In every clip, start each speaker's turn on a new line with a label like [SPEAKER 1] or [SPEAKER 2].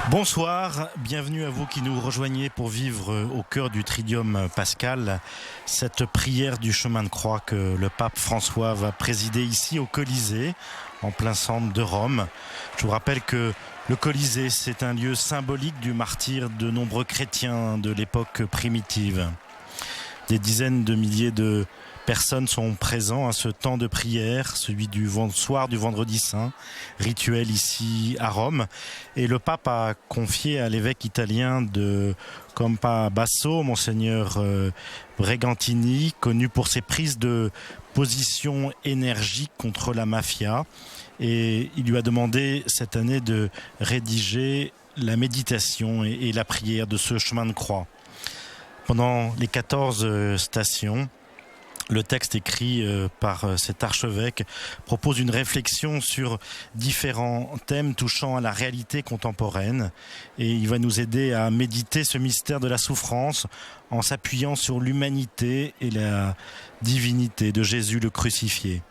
[SPEAKER 1] Bonsoir, bienvenue à vous qui nous rejoignez pour vivre au cœur du Triduum Pascal cette prière du chemin de croix que le pape François va présider ici au Colisée, en plein centre de Rome. Je vous rappelle que le Colisée, c'est un lieu symbolique du martyre de nombreux chrétiens de l'époque primitive. Des dizaines de milliers de personnes sont présents à ce temps de prière, celui du soir du vendredi saint, rituel ici à Rome. Et le pape a confié à l'évêque italien de Campobasso, Monseigneur Bregantini, connu pour ses prises de position énergique contre la mafia. Et il lui a demandé cette année de rédiger la méditation et la prière de ce chemin de croix. Pendant les 14 stations, le texte écrit par cet archevêque propose une réflexion sur différents thèmes touchant à la réalité contemporaine et il va nous aider à méditer ce mystère de la souffrance en s'appuyant sur l'humanité et la divinité de Jésus le crucifié.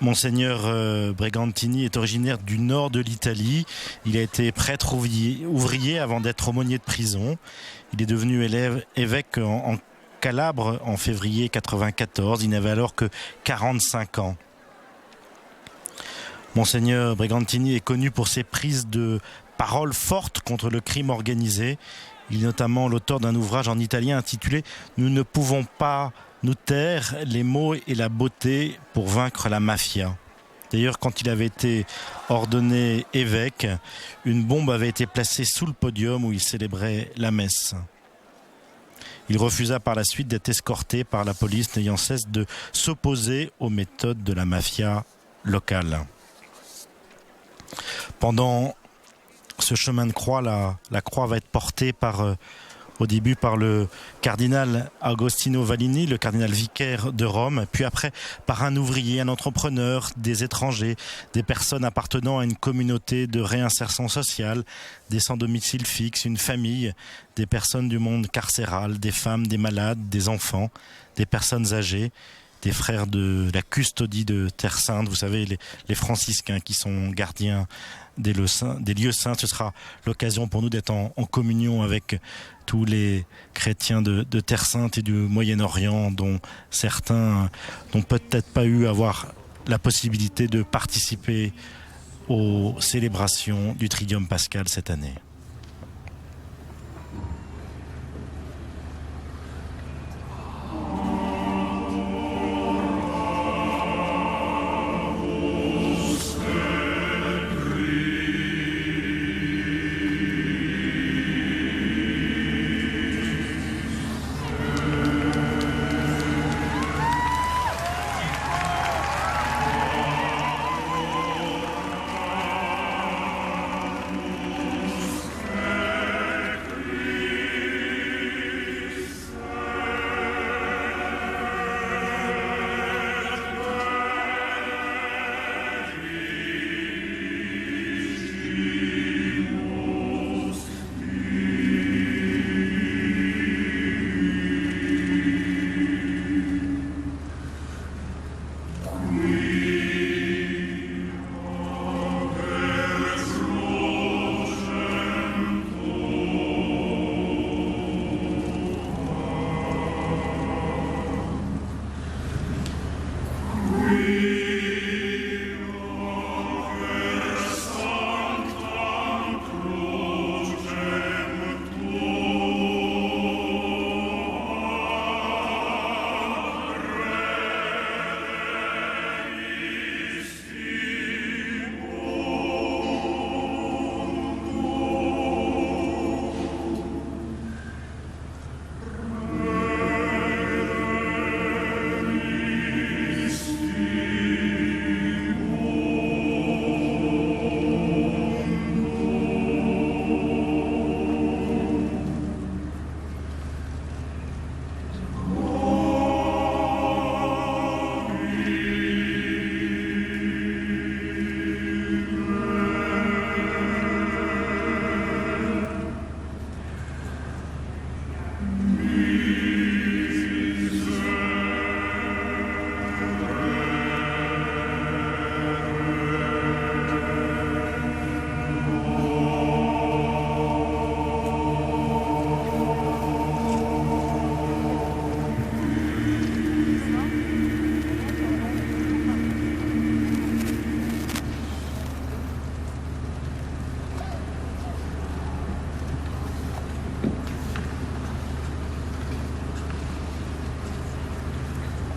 [SPEAKER 1] Monseigneur Bregantini est originaire du nord de l'Italie. Il a été prêtre ouvrier avant d'être aumônier de prison. Il est devenu évêque en Calabre en février 1994. Il n'avait alors que 45 ans. Monseigneur Bregantini est connu pour ses prises de paroles fortes contre le crime organisé. Il est notamment l'auteur d'un ouvrage en italien intitulé « Nous ne pouvons pas nous taire, les mots et la beauté pour vaincre la mafia ». D'ailleurs, quand il avait été ordonné évêque, une bombe avait été placée sous le podium où il célébrait la messe. Il refusa par la suite d'être escorté par la police, n'ayant cesse de s'opposer aux méthodes de la mafia locale. Pendant ce chemin de croix, la croix va être portée au début par le cardinal Agostino Vallini, le cardinal vicaire de Rome, puis après par un ouvrier, un entrepreneur, des étrangers, des personnes appartenant à une communauté de réinsertion sociale, des sans domicile fixe, une famille, des personnes du monde carcéral, des femmes, des malades, des enfants, des personnes âgées, des frères de la custodie de Terre Sainte, vous savez, les franciscains qui sont gardiens des lieux saints. Ce sera l'occasion pour nous d'être en communion avec tous les chrétiens de Terre Sainte et du Moyen-Orient, dont certains n'ont peut-être pas eu à avoir la possibilité de participer aux célébrations du Triduum Pascal cette année.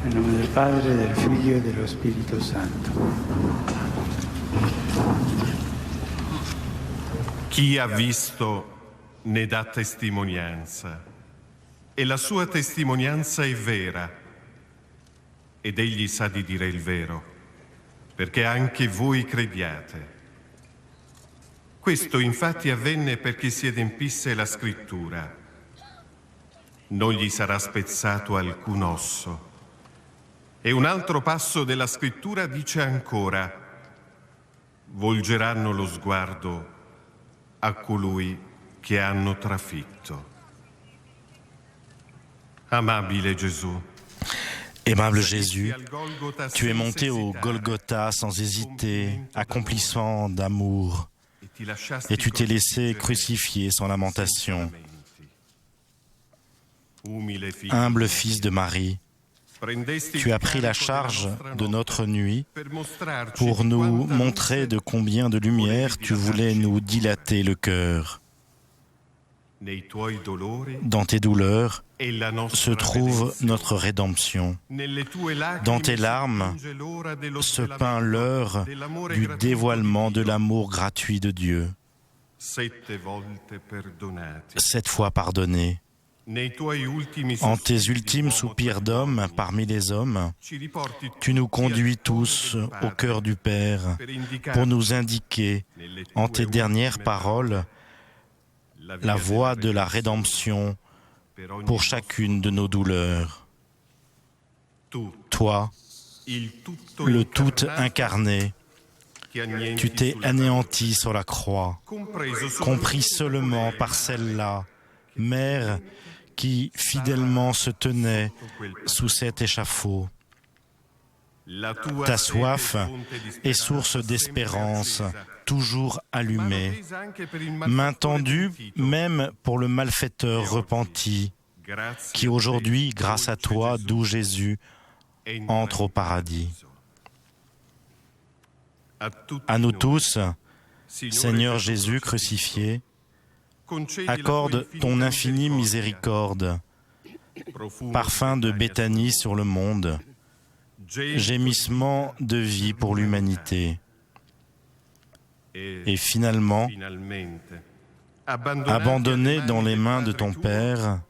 [SPEAKER 2] Nel nome del Padre, del Figlio e dello Spirito Santo.
[SPEAKER 3] Chi ha visto ne dà testimonianza, e la sua testimonianza è vera, ed egli sa di dire il vero, perché anche voi crediate. Questo infatti avvenne perché si adempisse la scrittura. Non gli sarà spezzato alcun osso. E un altro passo della scrittura dice ancora: volgeranno lo sguardo a colui che hanno trafitto. Amabile Gesù,
[SPEAKER 1] Aimable Jésus, tu es monté au Golgotha sans hésiter, accomplissant d'amour, et tu t'es laissé crucifier sans lamentation. Humble fils de Marie, tu as pris la charge de notre nuit pour nous montrer de combien de lumière tu voulais nous dilater le cœur. Dans tes douleurs se trouve notre rédemption. Dans tes larmes se peint l'heure du dévoilement de l'amour gratuit de Dieu. 7 fois pardonné. En tes ultimes soupirs d'homme parmi les hommes, tu nous conduis tous au cœur du Père pour nous indiquer, en tes dernières paroles, la voie de la rédemption pour chacune de nos douleurs. Toi, le tout incarné, tu t'es anéanti sur la croix, compris seulement par celle-là, Mère qui fidèlement se tenait sous cet échafaud. Ta soif est source d'espérance, toujours allumée, main tendue même pour le malfaiteur repenti, qui aujourd'hui, grâce à toi, doux Jésus, entre au paradis. À nous tous, Seigneur Jésus crucifié, accorde ton infinie miséricorde, parfum de Béthanie sur le monde, gémissement de vie pour l'humanité. Et finalement, abandonné dans les mains de ton Père,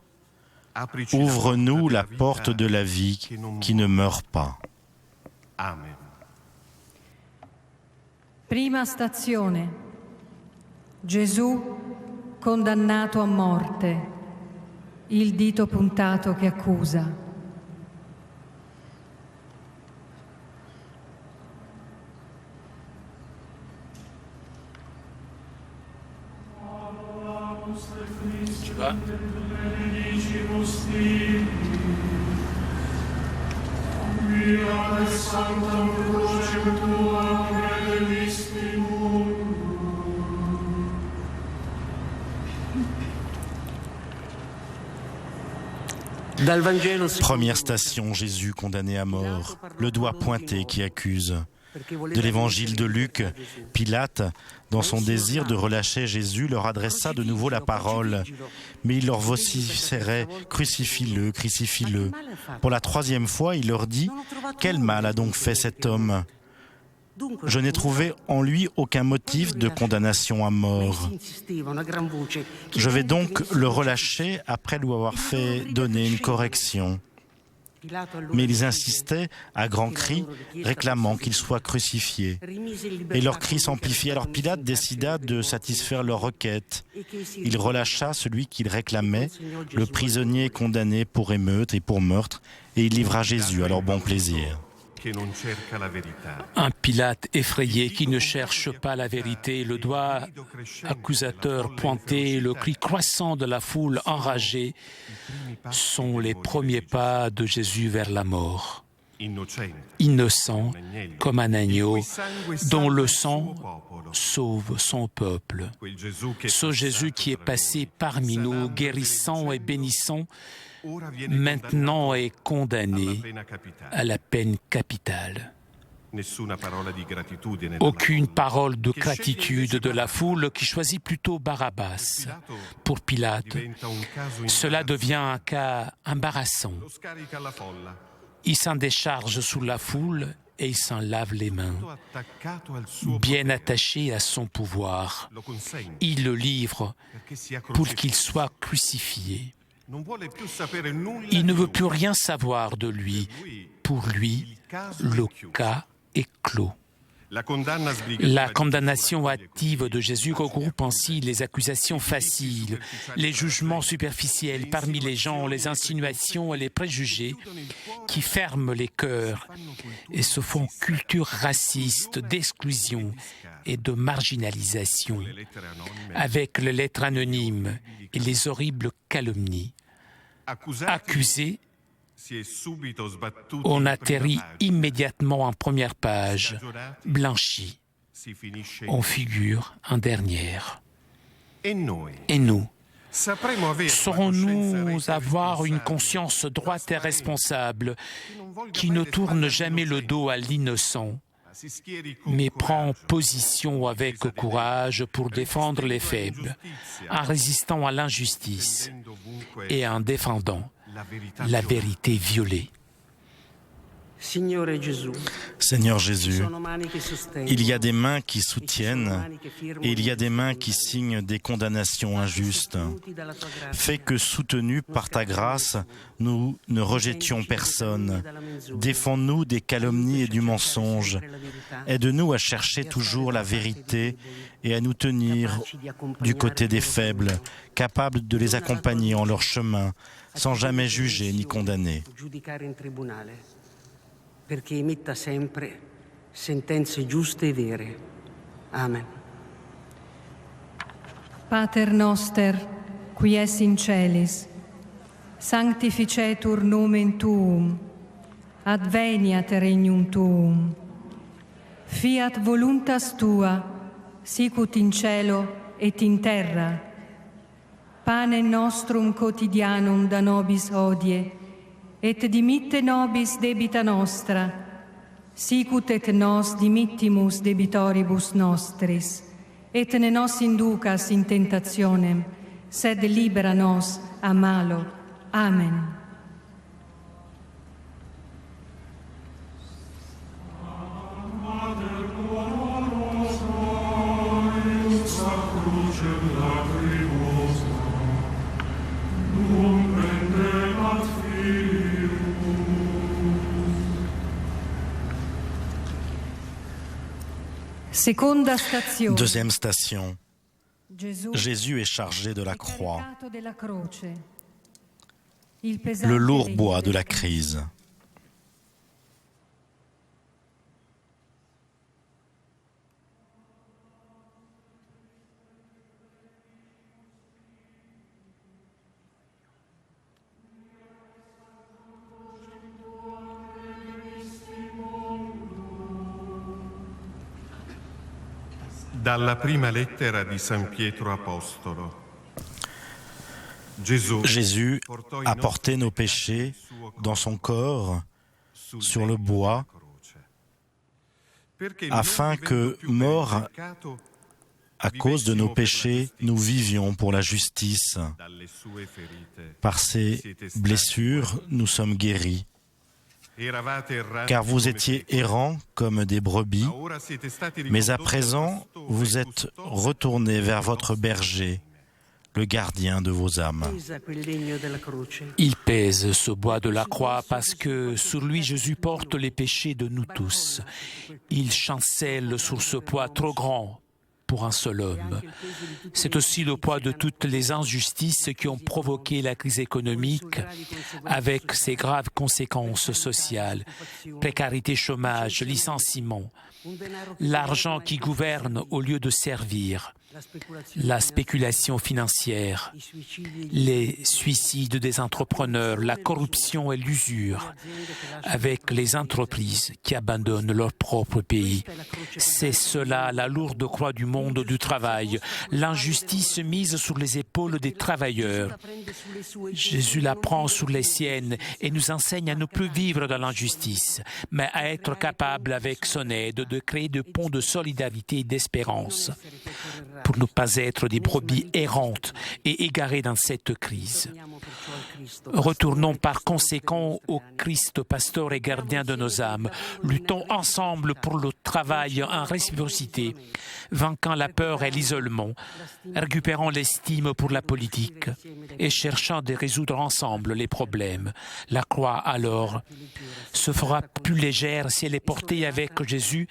[SPEAKER 1] ouvre-nous la porte de la vie qui ne meurt pas.
[SPEAKER 3] Amen.
[SPEAKER 4] Prima stazione. Gesù condannato a morte, il dito puntato che accusa.
[SPEAKER 5] Tu vas?
[SPEAKER 1] Première station, Jésus condamné à mort, le doigt pointé qui accuse. De l'évangile de Luc, Pilate, dans son désir de relâcher Jésus, leur adressa de nouveau la parole. Mais il leur vociférait « Crucifie-le, crucifie-le ». Pour la 3e fois, il leur dit « Quel mal a donc fait cet homme ? Je n'ai trouvé en lui aucun motif de condamnation à mort. Je vais donc le relâcher après lui avoir fait donner une correction. » Mais ils insistaient à grands cris, réclamant qu'il soit crucifié. Et leurs cris s'amplifiaient. Alors Pilate décida de satisfaire leur requête. Il relâcha celui qu'il réclamait, le prisonnier condamné pour émeute et pour meurtre, et il livra Jésus à leur bon plaisir.
[SPEAKER 5] Un Pilate effrayé qui ne cherche pas la vérité, le doigt accusateur pointé, le cri croissant de la foule enragée sont les premiers pas de Jésus vers la mort. Innocent comme un agneau dont le sang sauve son peuple. Ce Jésus qui est passé parmi nous, guérissant et bénissant, maintenant est condamné à la peine capitale. Aucune parole de gratitude de la foule qui choisit plutôt Barabbas. Pour Pilate, cela devient un cas embarrassant. Il s'en décharge sur la foule et il s'en lave les mains. Bien attaché à son pouvoir, il le livre pour qu'il soit crucifié. Il ne veut plus rien savoir de lui. Pour lui, le cas est clos. La condamnation hâtive de Jésus regroupe ainsi les accusations faciles, les jugements superficiels parmi les gens, les insinuations et les préjugés qui ferment les cœurs et se font culture raciste, d'exclusion et de marginalisation, avec les lettres anonymes et les horribles calomnies. Accusés, on atterrit immédiatement en première page, blanchi. On figure en dernière. Et nous, saurons-nous avoir une conscience droite et responsable qui ne tourne jamais le dos à l'innocent, mais prend position avec courage pour défendre les faibles, en résistant à l'injustice et en défendant la vérité violée.
[SPEAKER 1] Seigneur Jésus, il y a des mains qui soutiennent et il y a des mains qui signent des condamnations injustes. Fais que, soutenus par ta grâce, nous ne rejetions personne. Défends-nous des calomnies et du mensonge. Aide-nous à chercher toujours la vérité et à nous tenir du côté des faibles, capables de les accompagner en leur chemin, sans jamais juger ni condamner.
[SPEAKER 6] Perché emetta sempre sentenze giuste e vere. Amen.
[SPEAKER 4] Pater noster, qui es in celis, sanctificetur nomen tuum, adveniat regnum tuum, fiat voluntas tua, sicut in cielo et in terra. Panem nostrum quotidianum da nobis hodie, et dimitte nobis debita nostra, sicut et nos dimittimus debitoribus nostris, et ne nos inducas in tentationem, sed libera nos a malo. Amen.
[SPEAKER 1] Deuxième station. Jésus est chargé de la croix, le lourd poids de la crise.
[SPEAKER 3] Dalla prima lettera di San Pietro Apostolo.
[SPEAKER 1] Jésus a porté nos péchés dans son corps sur le bois, afin que, morts à cause de nos péchés, nous vivions pour la justice. Par ses blessures, nous sommes guéris. Car vous étiez errants comme des brebis, mais à présent, vous êtes retournés vers votre berger, le gardien de vos âmes.
[SPEAKER 5] Il pèse ce bois de la croix parce que sur lui Jésus porte les péchés de nous tous. Il chancelle sur ce poids trop grand pour un seul homme. C'est aussi le poids de toutes les injustices qui ont provoqué la crise économique avec ses graves conséquences sociales, précarité, chômage, licenciement, l'argent qui gouverne au lieu de servir, la spéculation financière, les suicides des entrepreneurs, la corruption et l'usure, avec les entreprises qui abandonnent leur propre pays. C'est cela la lourde croix du monde du travail, l'injustice mise sur les épaules des travailleurs. Jésus la prend sur les siennes et nous enseigne à ne plus vivre dans l'injustice, mais à être capable, avec son aide, de créer des ponts de solidarité et d'espérance, pour ne pas être des brebis errantes et égarées dans cette crise. Retournons par conséquent au Christ, pasteur et gardien de nos âmes. Luttons ensemble pour le travail en réciprocité, vainquant la peur et l'isolement, récupérant l'estime pour la politique et cherchant de résoudre ensemble les problèmes. La croix, alors, se fera plus légère si elle est portée avec Jésus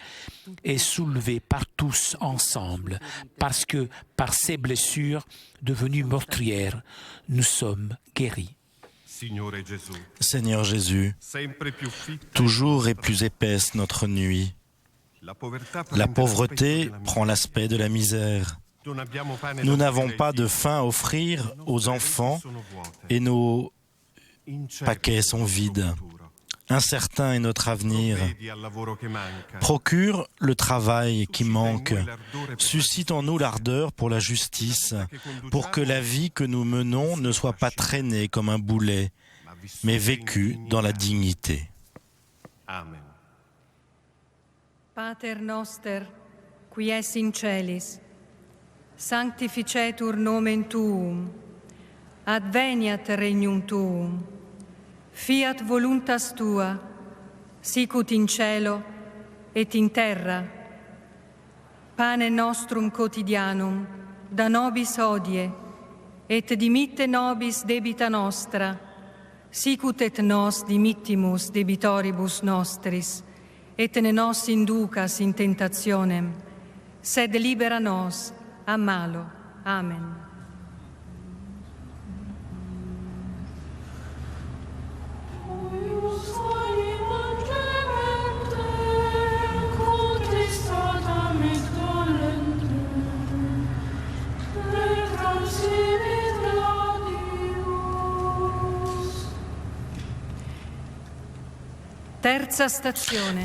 [SPEAKER 5] et soulevée par tous ensemble, parce que, par ses blessures devenues meurtrières, nous sommes guéris.
[SPEAKER 1] Seigneur Jésus, toujours est plus épaisse notre nuit. La pauvreté prend l'aspect de la misère. Nous n'avons pas de pain à offrir aux enfants et nos paquets sont vides. Incertain est notre avenir. Procure le travail qui manque. Suscite en nous l'ardeur pour la justice, pour que la vie que nous menons ne soit pas traînée comme un boulet, mais vécue dans la dignité.
[SPEAKER 3] Amen.
[SPEAKER 4] Pater noster, qui es in celis, sanctificetur nomen tuum, adveniat regnum tuum, fiat voluntas tua, sicut in cielo et in terra. Pane nostrum quotidianum, da nobis hodie, et dimitte nobis debita nostra, sicut et nos dimittimus debitoribus nostris, et ne nos inducas in tentationem, sed libera nos a malo. Amen.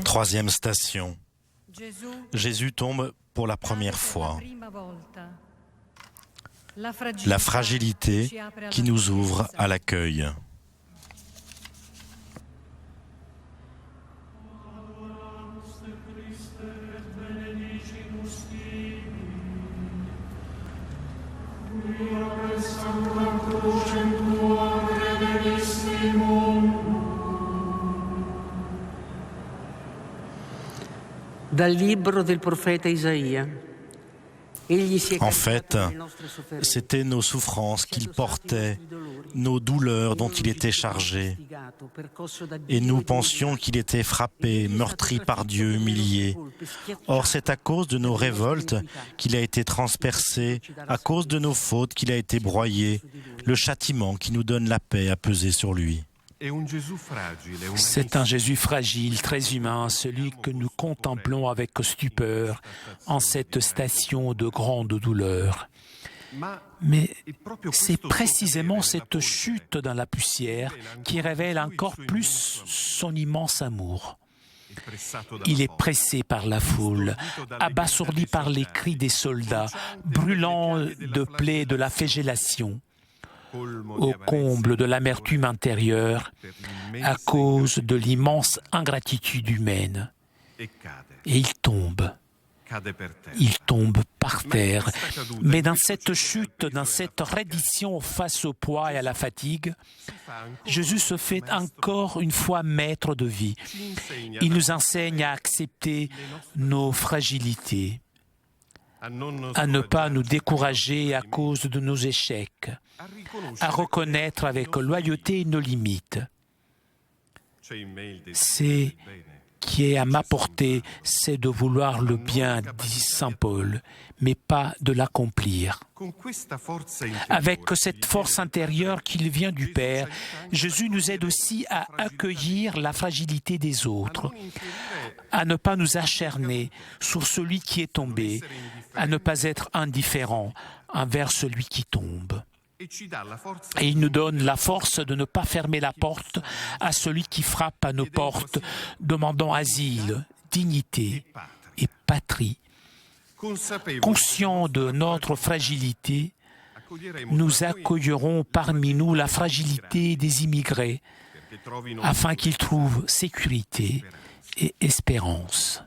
[SPEAKER 1] Troisième station. Jésus tombe pour la première fois. La fragilité qui nous ouvre à l'accueil.
[SPEAKER 6] Dal libro del profeta Isaia.
[SPEAKER 1] En fait, c'était nos souffrances qu'il portait, nos douleurs dont il était chargé. Et nous pensions qu'il était frappé, meurtri par Dieu, humilié. Or, c'est à cause de nos révoltes qu'il a été transpercé, à cause de nos fautes qu'il a été broyé. Le châtiment qui nous donne la paix a pesé sur lui.
[SPEAKER 5] C'est un Jésus fragile, très humain, celui que nous contemplons avec stupeur en cette station de grande douleur. Mais c'est précisément cette chute dans la poussière qui révèle encore plus son immense amour. Il est pressé par la foule, abasourdi par les cris des soldats, brûlant de plaies de la flagellation, au comble de l'amertume intérieure à cause de l'immense ingratitude humaine. Et il tombe par terre. Mais dans cette chute, dans cette reddition face au poids et à la fatigue, Jésus se fait encore une fois maître de vie. Il nous enseigne à accepter nos fragilités, à ne pas nous décourager à cause de nos échecs, à reconnaître avec loyauté nos limites. C'est qui est à ma portée, c'est de vouloir le bien, dit saint Paul, mais pas de l'accomplir. Avec cette force intérieure qu'il vient du Père, Jésus nous aide aussi à accueillir la fragilité des autres, à ne pas nous acharner sur celui qui est tombé, à ne pas être indifférent envers celui qui tombe. Et il nous donne la force de ne pas fermer la porte à celui qui frappe à nos portes, demandant asile, dignité et patrie. Conscients de notre fragilité, nous accueillerons parmi nous la fragilité des immigrés, afin qu'ils trouvent sécurité et espérance.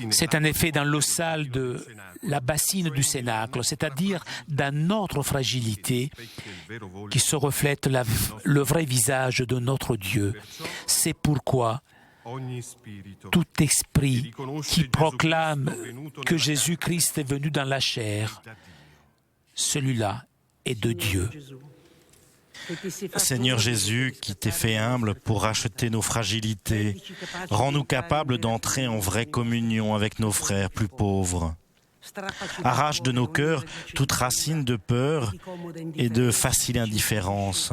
[SPEAKER 5] C'est en effet dans l'eau sale de la bassine du Cénacle, c'est-à-dire dans notre fragilité, qui se reflète le vrai visage de notre Dieu. C'est pourquoi tout esprit qui proclame que Jésus-Christ est venu dans la chair, celui-là est de Dieu.
[SPEAKER 1] Seigneur Jésus, qui t'es fait humble pour racheter nos fragilités, rends-nous capables d'entrer en vraie communion avec nos frères plus pauvres. Arrache de nos cœurs toute racine de peur et de facile indifférence,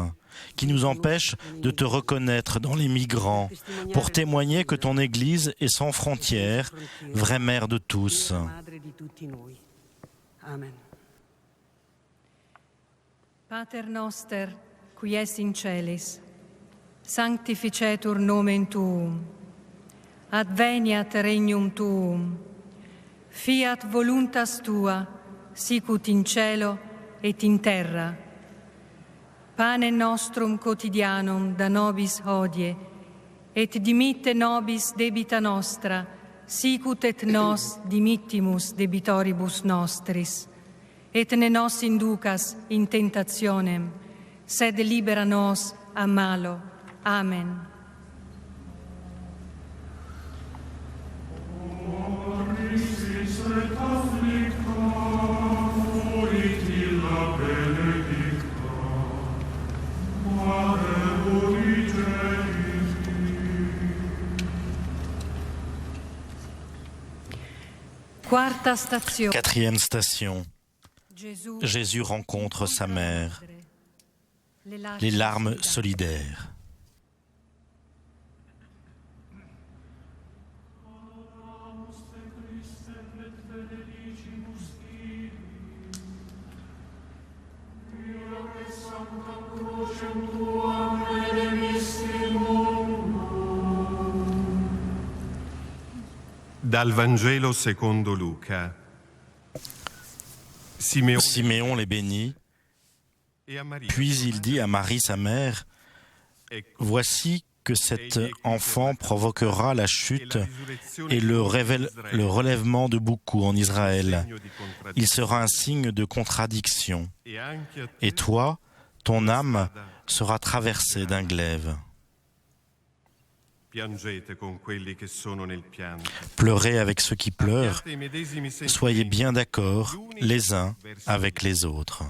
[SPEAKER 1] qui nous empêche de te reconnaître dans les migrants, pour témoigner que ton Église est sans frontières, vraie mère de tous.
[SPEAKER 6] Amen.
[SPEAKER 4] Pater noster, qui es in celis, sanctificetur nomen tuum, adveniat regnum tuum, fiat voluntas tua, sicut in cielo et in terra. Panem nostrum quotidianum da nobis hodie, et dimitte nobis debita nostra, sicut et nos dimittimus debitoribus nostris. Et ne nos inducas in tentationem, sed libera nos a malo. Amen. Quarta station.
[SPEAKER 1] Quatrième station. Jésus rencontre sa mère. Les larmes solidaires.
[SPEAKER 3] Dal Vangelo secondo Luca.
[SPEAKER 1] Siméon les bénit, puis il dit à Marie sa mère, « Voici que cet enfant provoquera la chute et le relèvement de beaucoup en Israël. Il sera un signe de contradiction. Et toi, ton âme sera traversée d'un glaive. » Pleurez avec ceux qui pleurent, soyez bien d'accord les uns avec les autres.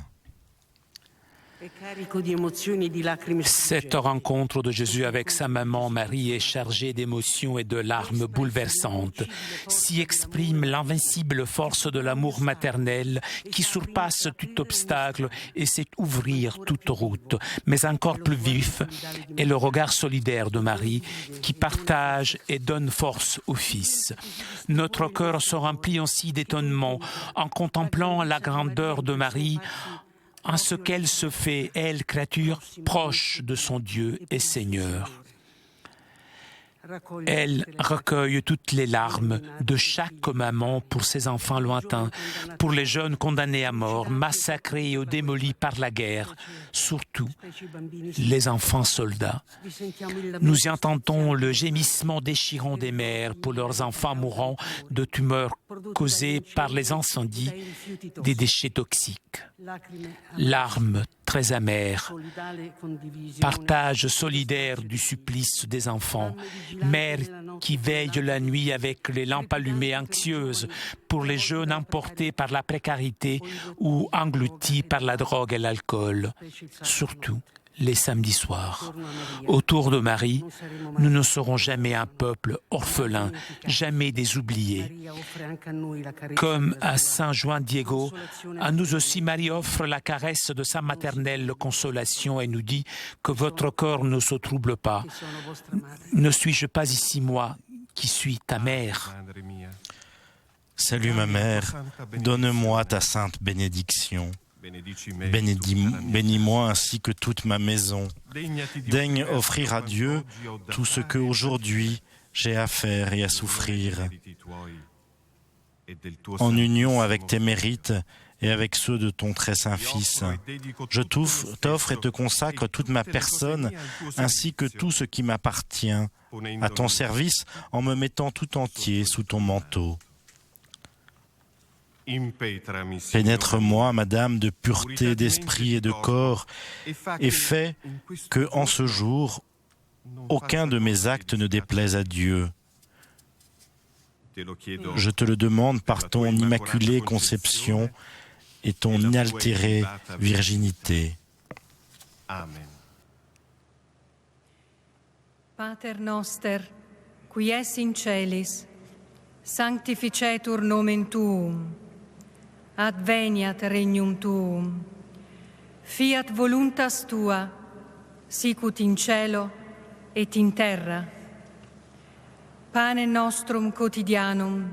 [SPEAKER 5] Cette rencontre de Jésus avec sa maman Marie est chargée d'émotions et de larmes bouleversantes. S'y exprime l'invincible force de l'amour maternel qui surpasse tout obstacle et sait ouvrir toute route. Mais encore plus vif est le regard solidaire de Marie qui partage et donne force au Fils. Notre cœur se remplit ainsi d'étonnement en contemplant la grandeur de Marie, en ce qu'elle se fait, elle, créature, proche de son Dieu et Seigneur. Elle recueille toutes les larmes de chaque maman pour ses enfants lointains, pour les jeunes condamnés à mort, massacrés ou démolis par la guerre, surtout les enfants soldats. Nous y entendons le gémissement déchirant des mères pour leurs enfants mourants de tumeurs causées par les incendies des déchets toxiques. Larmes très amères, partage solidaire du supplice des enfants, mères qui veillent la nuit avec les lampes allumées anxieuses pour les jeunes emportés par la précarité ou engloutis par la drogue et l'alcool, surtout les samedis soirs. Autour de Marie, nous ne serons jamais un peuple orphelin, jamais des oubliés. Comme à Saint Juan Diego, à nous aussi Marie offre la caresse de sa maternelle consolation et nous dit que votre cœur ne se trouble pas. Ne suis-je pas ici moi qui suis ta mère?
[SPEAKER 1] Salut ma mère, donne-moi ta sainte bénédiction. Bénis-moi ainsi que toute ma maison. Daigne offrir à Dieu tout ce que aujourd'hui j'ai à faire et à souffrir. En union avec tes mérites et avec ceux de ton très saint Fils, je t'offre et te consacre toute ma personne ainsi que tout ce qui m'appartient à ton service en me mettant tout entier sous ton manteau. Pénètre-moi, Madame, de pureté d'esprit et de corps, et fais que, en ce jour, aucun de mes actes ne déplaise à Dieu. Je te le demande par ton immaculée conception et ton inaltérée virginité.
[SPEAKER 3] Amen.
[SPEAKER 4] Pater noster, qui es in celis, sanctificetur nomen tuum, adveniat regnum tuum, fiat voluntas tua, sicut in cielo et in terra. Panem nostrum quotidianum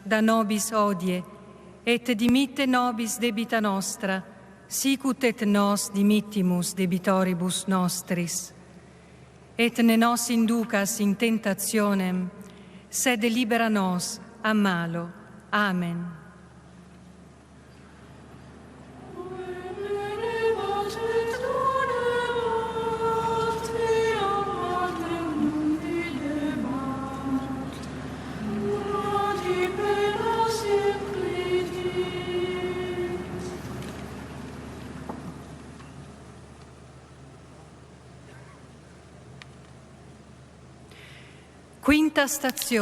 [SPEAKER 4] da nobis hodie, et dimitte nobis debita nostra, sicut et nos dimittimus debitoribus nostris. Et ne nos inducas in tentationem, sed libera nos a malo. Amen.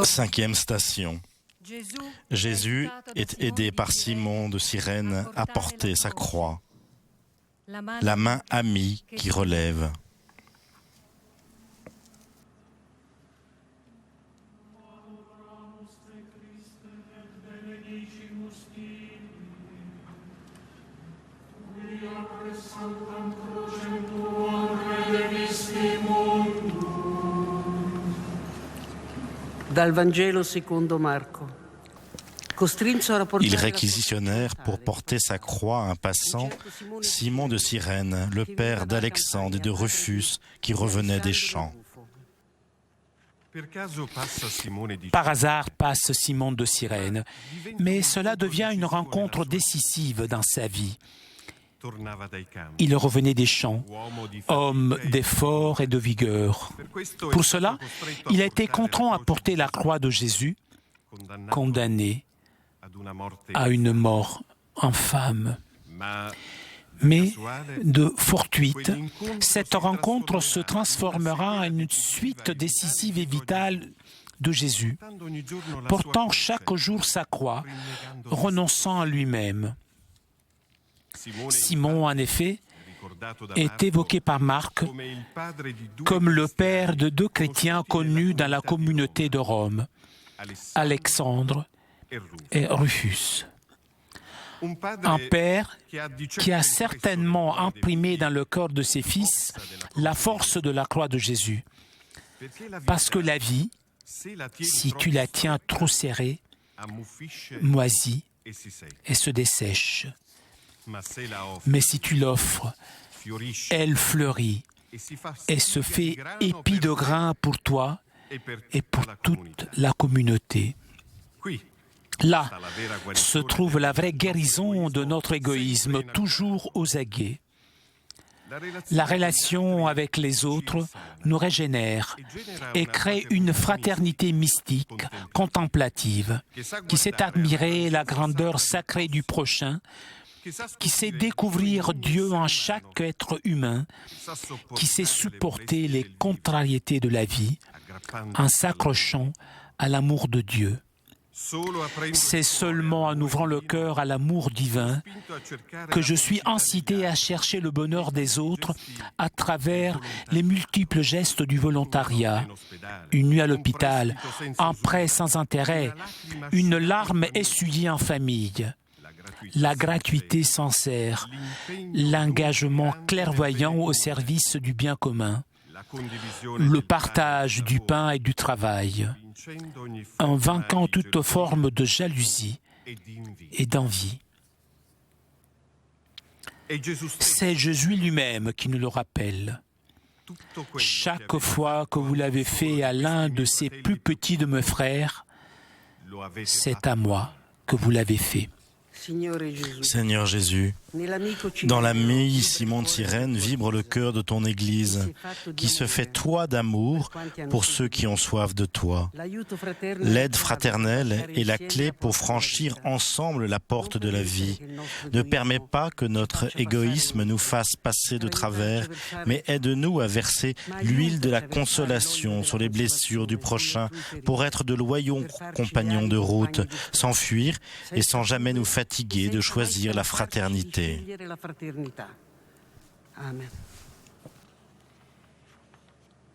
[SPEAKER 1] Cinquième station. Jésus est aidé par Simon de Cyrène à porter sa croix, la main amie qui relève.
[SPEAKER 6] Dal Vangelo secondo Marco.
[SPEAKER 1] Ils réquisitionnèrent pour porter sa croix un passant, Simon de Cyrène, le père d'Alexandre et de Rufus, qui revenait des champs.
[SPEAKER 5] Par hasard passe Simon de Cyrène, mais cela devient une rencontre décisive dans sa vie. Il revenait des champs, homme d'effort et de vigueur. Pour cela, il a été contraint à porter la croix de Jésus, condamné à une mort infâme. Mais de fortuite, cette rencontre se transformera en une suite décisive et vitale de Jésus, portant chaque jour sa croix, renonçant à lui-même. Simon, en effet, est évoqué par Marc comme le père de deux chrétiens connus dans la communauté de Rome, Alexandre et Rufus. Un père qui a certainement imprimé dans le cœur de ses fils la force de la croix de Jésus. Parce que la vie, si tu la tiens trop serrée, moisit et se dessèche. Mais si tu l'offres, elle fleurit et se fait épi de grain pour toi et pour toute la communauté. Là se trouve la vraie guérison de notre égoïsme, toujours aux aguets. La relation avec les autres nous régénère et crée une fraternité mystique, contemplative, qui sait admirer la grandeur sacrée du prochain, qui sait découvrir Dieu en chaque être humain, qui sait supporter les contrariétés de la vie en s'accrochant à l'amour de Dieu. C'est seulement en ouvrant le cœur à l'amour divin que je suis incité à chercher le bonheur des autres à travers les multiples gestes du volontariat, une nuit à l'hôpital, un prêt sans intérêt, une larme essuyée en famille. La gratuité sincère, l'engagement clairvoyant au service du bien commun, le partage du pain et du travail, en vainquant toute forme de jalousie et d'envie. C'est Jésus lui-même qui nous le rappelle. Chaque fois que vous l'avez fait à l'un de ces plus petits de mes frères, c'est à moi que vous l'avez fait.
[SPEAKER 1] Seigneur Jésus, dans l'ami Simon de Cyrène vibre le cœur de ton Église, qui se fait toi d'amour pour ceux qui ont soif de toi. L'aide fraternelle est la clé pour franchir ensemble la porte de la vie. Ne permets pas que notre égoïsme nous fasse passer de travers, mais aide-nous à verser l'huile de la consolation sur les blessures du prochain pour être de loyaux compagnons de route, sans fuir et sans jamais nous fatiguer de choisir la fraternité.
[SPEAKER 6] Amen.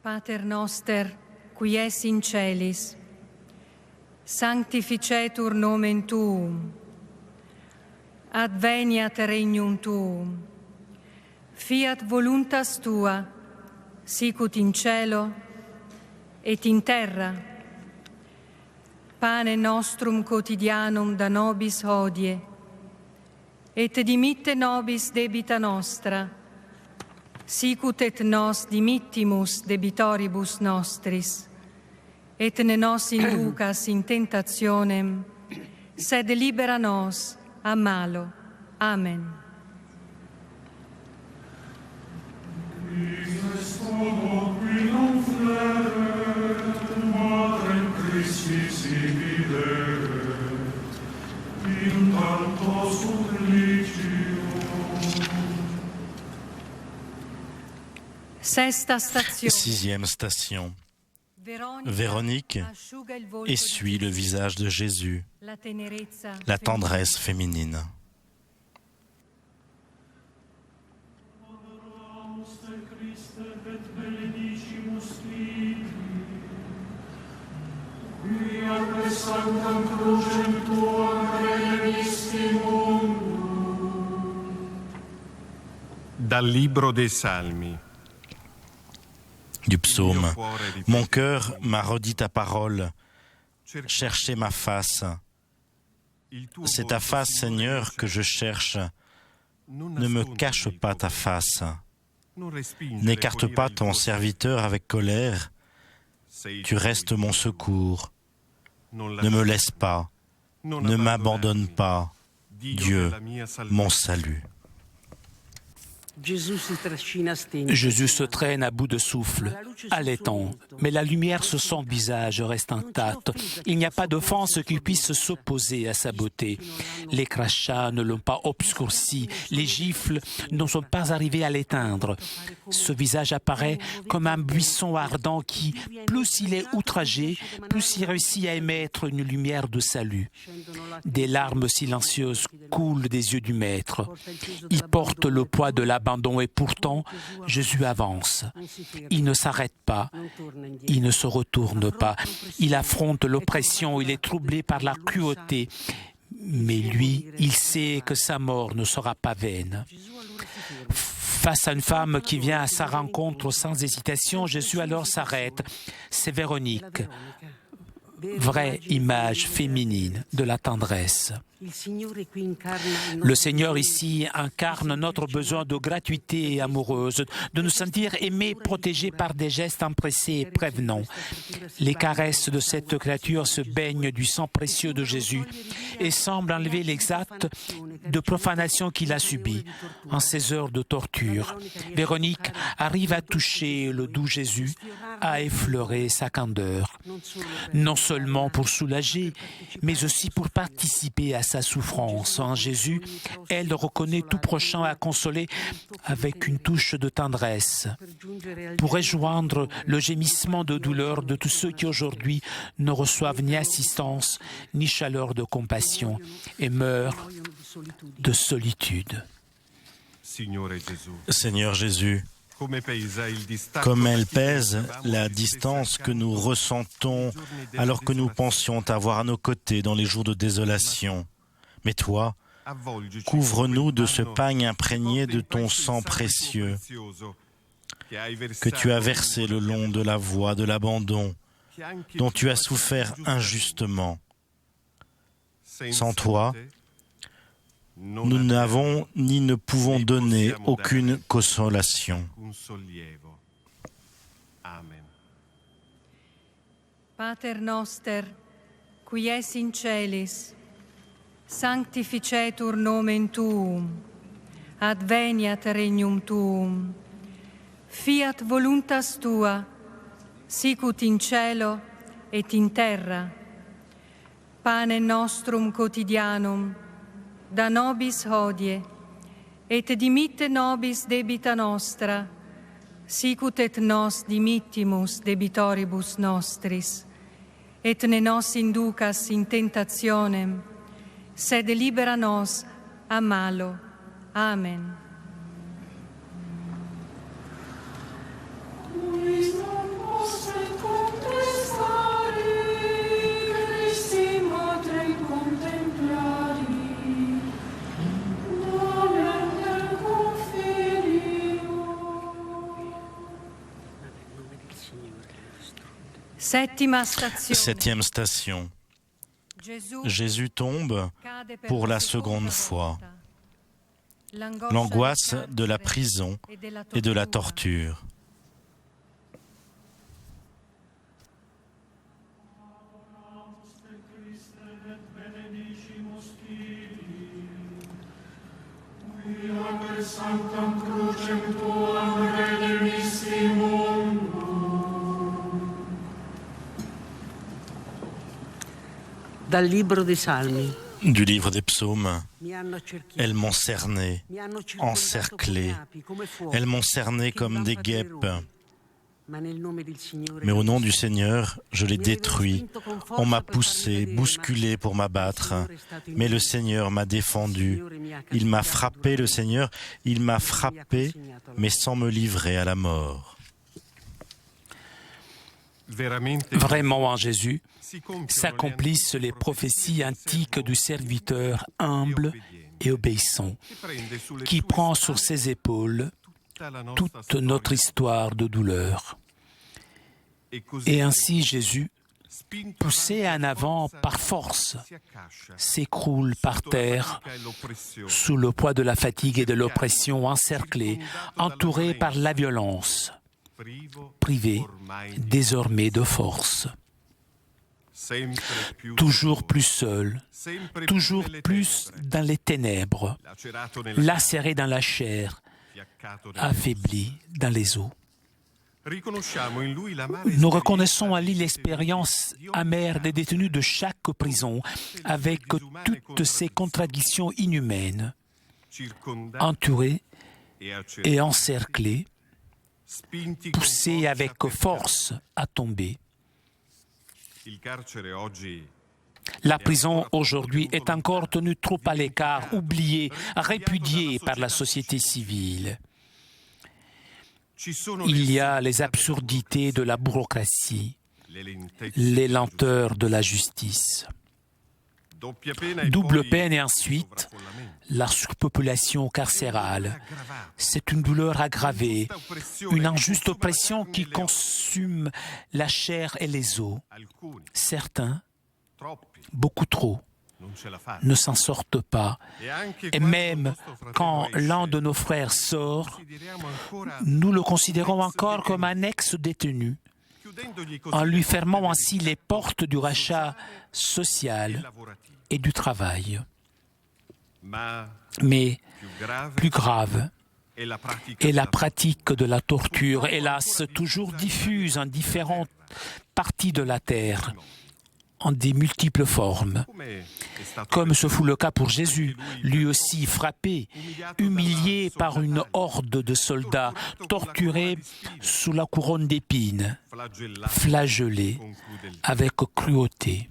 [SPEAKER 4] Pater noster, qui es in celis, sanctificetur nomen tuum, adveniat regnum tuum, fiat voluntas tua, sicut in cielo et in terra. Pane nostrum quotidianum da nobis hodie, et dimitte nobis debita nostra, sicut et nos dimittimus debitoribus nostris, et ne nos inducas in tentationem, sed libera nos a malo. Amen.
[SPEAKER 1] Sixième station. Véronique essuie le visage de Jésus, la tendresse féminine.
[SPEAKER 3] Dal libro dei Salmi.
[SPEAKER 1] Du psaume. Mon cœur m'a redit ta parole. Cherchez ma face. C'est ta face, Seigneur, que je cherche. Ne me cache pas ta face. N'écarte pas ton serviteur avec colère. Tu restes mon secours. Ne me laisse pas. Ne m'abandonne pas. Dieu, mon salut.
[SPEAKER 5] Jésus se traîne à bout de souffle, allaitant, mais la lumière sur son visage reste intacte. Il n'y a pas d'offense qui puisse s'opposer à sa beauté. Les crachats ne l'ont pas obscurci, les gifles ne sont pas arrivés à l'éteindre. Ce visage apparaît comme un buisson ardent qui, plus il est outragé, plus il réussit à émettre une lumière de salut. Des larmes silencieuses coulent des yeux du Maître. Il porte le poids de l'abandon et pourtant, Jésus avance. Il ne s'arrête pas, il ne se retourne pas. Il affronte l'oppression, il est troublé par la cruauté. Mais lui, il sait que sa mort ne sera pas vaine. Face à une femme qui vient à sa rencontre sans hésitation, Jésus alors s'arrête. C'est Véronique, vraie image féminine de la tendresse. Le Seigneur ici incarne notre besoin de gratuité amoureuse, de nous sentir aimés, protégés par des gestes empressés et prévenants. Les caresses de cette créature se baignent du sang précieux de Jésus et semblent enlever les actes de profanation qu'il a subis en ces heures de torture. Véronique arrive à toucher le doux Jésus, à effleurer sa candeur, non seulement pour soulager, mais aussi pour participer à sa souffrance. En Jésus, elle reconnaît tout prochain à consoler avec une touche de tendresse, pour rejoindre le gémissement de douleur de tous ceux qui aujourd'hui ne reçoivent ni assistance, ni chaleur de compassion et meurent de solitude.
[SPEAKER 1] Seigneur Jésus, comme elle pèse la distance que nous ressentons alors que nous pensions t'avoir à nos côtés dans les jours de désolation. Mais toi, couvre-nous de ce pagne imprégné de ton sang précieux que tu as versé le long de la voie de l'abandon, dont tu as souffert injustement. Sans toi, nous n'avons ni ne pouvons donner aucune consolation.
[SPEAKER 4] Pater noster, qui es in celis, sanctificetur nomen tuum, adveniat regnum tuum, fiat voluntas tua, sicut in cielo et in terra. Panem nostrum quotidianum, da nobis hodie, et dimitte nobis debita nostra, sicut et nos dimittimus debitoribus nostris, et ne nos inducas in tentationem, sed libera nos a malo. Amen.
[SPEAKER 1] Septième station. Jésus tombe pour la seconde fois. L'angoisse de la prison et de la torture.
[SPEAKER 6] Dal libro dei Salmi.
[SPEAKER 1] Du livre des psaumes, elles m'ont cerné, encerclé, elles m'ont cerné comme des guêpes. Mais au nom du Seigneur, je les détruis. On m'a poussé, bousculé pour m'abattre, mais le Seigneur m'a défendu. Il m'a frappé, le Seigneur, il m'a frappé, mais sans me livrer à la mort.
[SPEAKER 5] Vraiment en Jésus s'accomplissent les prophéties antiques du serviteur humble et obéissant, qui prend sur ses épaules toute notre histoire de douleur. Et ainsi Jésus, poussé en avant par force, s'écroule par terre sous le poids de la fatigue et de l'oppression, encerclé, entouré par la violence, privé désormais de force. Toujours plus seul, toujours plus dans les ténèbres, lacéré dans la chair, affaibli dans les os. Nous reconnaissons en lui l'expérience amère des détenus de chaque prison, avec toutes ces contradictions inhumaines, entourés et encerclés, poussés avec force à tomber. La prison aujourd'hui est encore tenue trop à l'écart, oubliée, répudiée par la société civile. Il y a les absurdités de la bureaucratie, les lenteurs de la justice. Double peine et ensuite la surpopulation carcérale. C'est une douleur aggravée, une injuste oppression qui consume la chair et les os. Certains, beaucoup trop, ne s'en sortent pas. Et même quand l'un de nos frères sort, nous le considérons encore comme un ex-détenu, en lui fermant ainsi les portes du rachat social et du travail. Mais plus grave est la pratique de la torture, hélas toujours diffuse en différentes parties de la terre, en des multiples formes, comme ce fut le cas pour Jésus, lui aussi frappé, humilié par une horde de soldats, torturé sous la couronne d'épines, flagellé avec cruauté.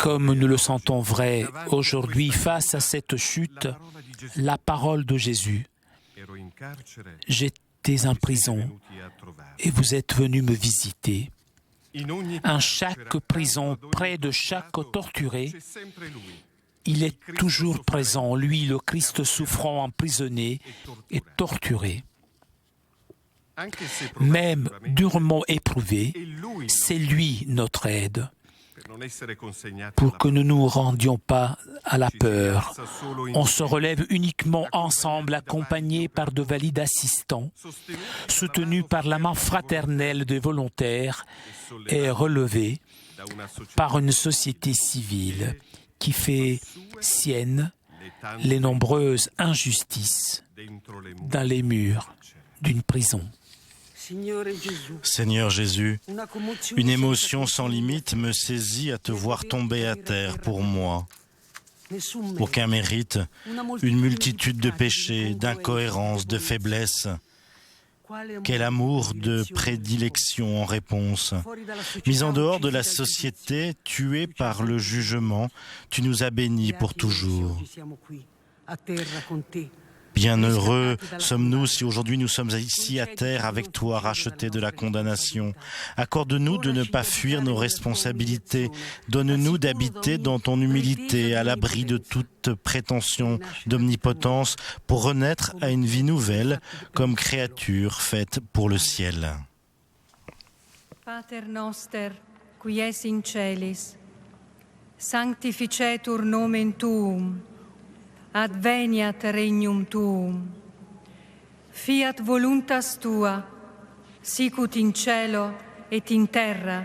[SPEAKER 5] Comme nous le sentons vrai aujourd'hui face à cette chute, la parole de Jésus. J'étais en prison et vous êtes venus me visiter. En chaque prison, près de chaque torturé, il est toujours présent, lui, le Christ souffrant, emprisonné et torturé. Même durement éprouvé, c'est lui notre aide, pour que nous ne nous rendions pas à la peur. On se relève uniquement ensemble, accompagnés par de valides assistants, soutenus par la main fraternelle des volontaires et relevés par une société civile qui fait sienne les nombreuses injustices dans les murs d'une prison.
[SPEAKER 1] Seigneur Jésus, une émotion sans limite me saisit à te voir tomber à terre pour moi. Aucun mérite, une multitude de péchés, d'incohérences, de faiblesses. Quel amour de prédilection en réponse. Mis en dehors de la société, tué par le jugement, tu nous as bénis pour toujours. Bienheureux sommes-nous si aujourd'hui nous sommes ici à terre avec toi, rachetés de la condamnation. Accorde-nous de ne pas fuir nos responsabilités. Donne-nous d'habiter dans ton humilité, à l'abri de toute prétention d'omnipotence, pour renaître à une vie nouvelle, comme créature faite pour le ciel.
[SPEAKER 4] Pater noster, qui es in celis, sanctificetur nomen tuum, adveniat regnum tuum, fiat voluntas tua, sicut in cielo et in terra.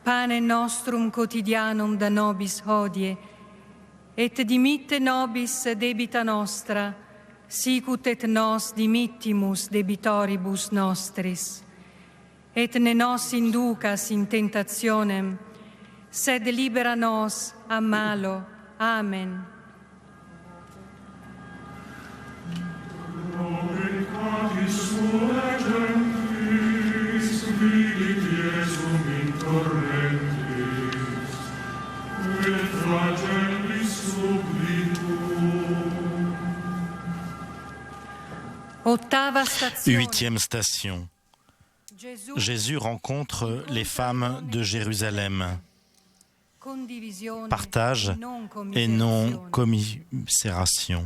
[SPEAKER 4] Panem nostrum quotidianum da nobis hodie, et dimitte nobis debita nostra, sicut et nos dimittimus debitoribus nostris. Et ne nos inducas in tentationem, sed libera nos a malo. Amen.
[SPEAKER 1] Huitième station. Jésus rencontre les femmes de Jérusalem. Partage et non commisération.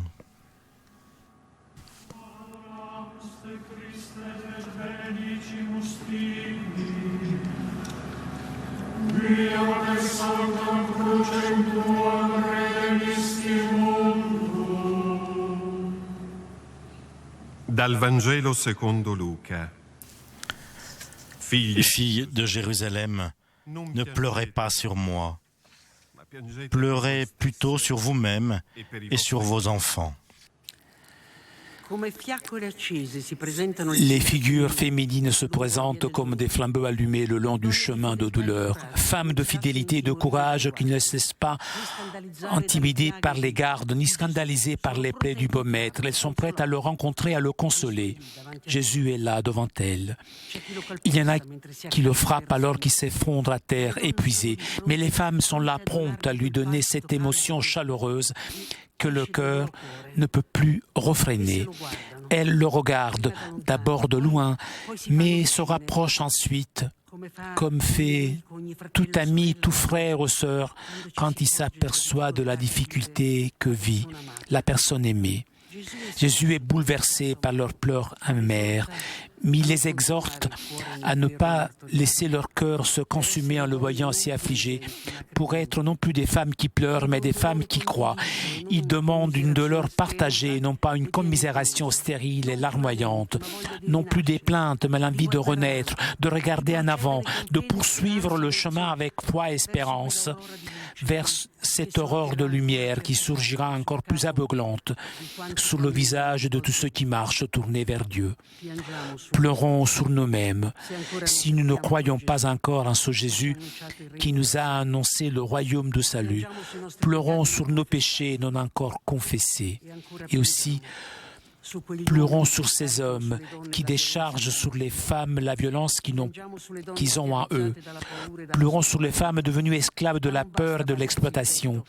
[SPEAKER 3] Dal Vangelo secondo Luca.
[SPEAKER 1] Filles de Jérusalem, ne pleurez pas sur moi. Pleurez plutôt sur vous-même et sur vos enfants.
[SPEAKER 5] Les figures féminines se présentent comme des flambeaux allumés le long du chemin de douleur. Femmes de fidélité et de courage qui ne cessent pas intimidées par les gardes ni scandalisées par les plaies du beau maître. Elles sont prêtes à le rencontrer, à le consoler. Jésus est là devant elles. Il y en a qui le frappent alors qu'il s'effondre à terre, épuisé. Mais les femmes sont là promptes à lui donner cette émotion chaleureuse que le cœur ne peut plus refréner. Elle le regarde d'abord de loin, mais se rapproche ensuite, comme fait tout ami, tout frère ou sœur, quand il s'aperçoit de la difficulté que vit la personne aimée. Jésus est bouleversé par leurs pleurs amers, mais il les exhorte à ne pas laisser leur cœur se consumer en le voyant si affligé, pour être non plus des femmes qui pleurent, mais des femmes qui croient. Il demande une douleur partagée, non pas une commisération stérile et larmoyante, non plus des plaintes, mais l'envie de renaître, de regarder en avant, de poursuivre le chemin avec foi et espérance, vers cette aurore de lumière qui surgira encore plus aveuglante sur le visage de tous ceux qui marchent tournés vers Dieu. Pleurons sur nous-mêmes si nous ne croyons pas encore en ce Jésus qui nous a annoncé le royaume de salut. Pleurons sur nos péchés non encore confessés. Et aussi, pleurons sur ces hommes qui déchargent sur les femmes la violence qu'ils ont en eux. Pleurons sur les femmes devenues esclaves de la peur et de l'exploitation.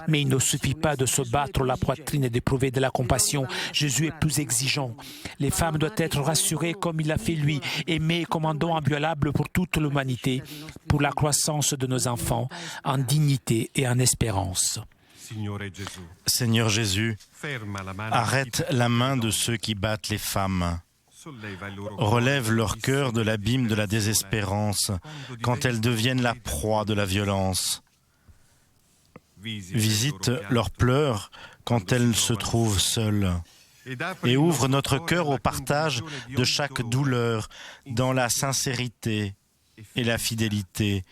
[SPEAKER 5] Mais il ne suffit pas de se battre la poitrine et d'éprouver de la compassion. Jésus est plus exigeant. Les femmes doivent être rassurées comme il l'a fait lui, aimées comme un don inviolable pour toute l'humanité, pour la croissance de nos enfants, en dignité et en espérance.
[SPEAKER 1] Seigneur Jésus, arrête la main de ceux qui battent les femmes. Relève leur cœur de l'abîme de la désespérance quand elles deviennent la proie de la violence. Visite leurs pleurs quand elles se trouvent seules. Et ouvre notre cœur au partage de chaque douleur dans la sincérité et la fidélité,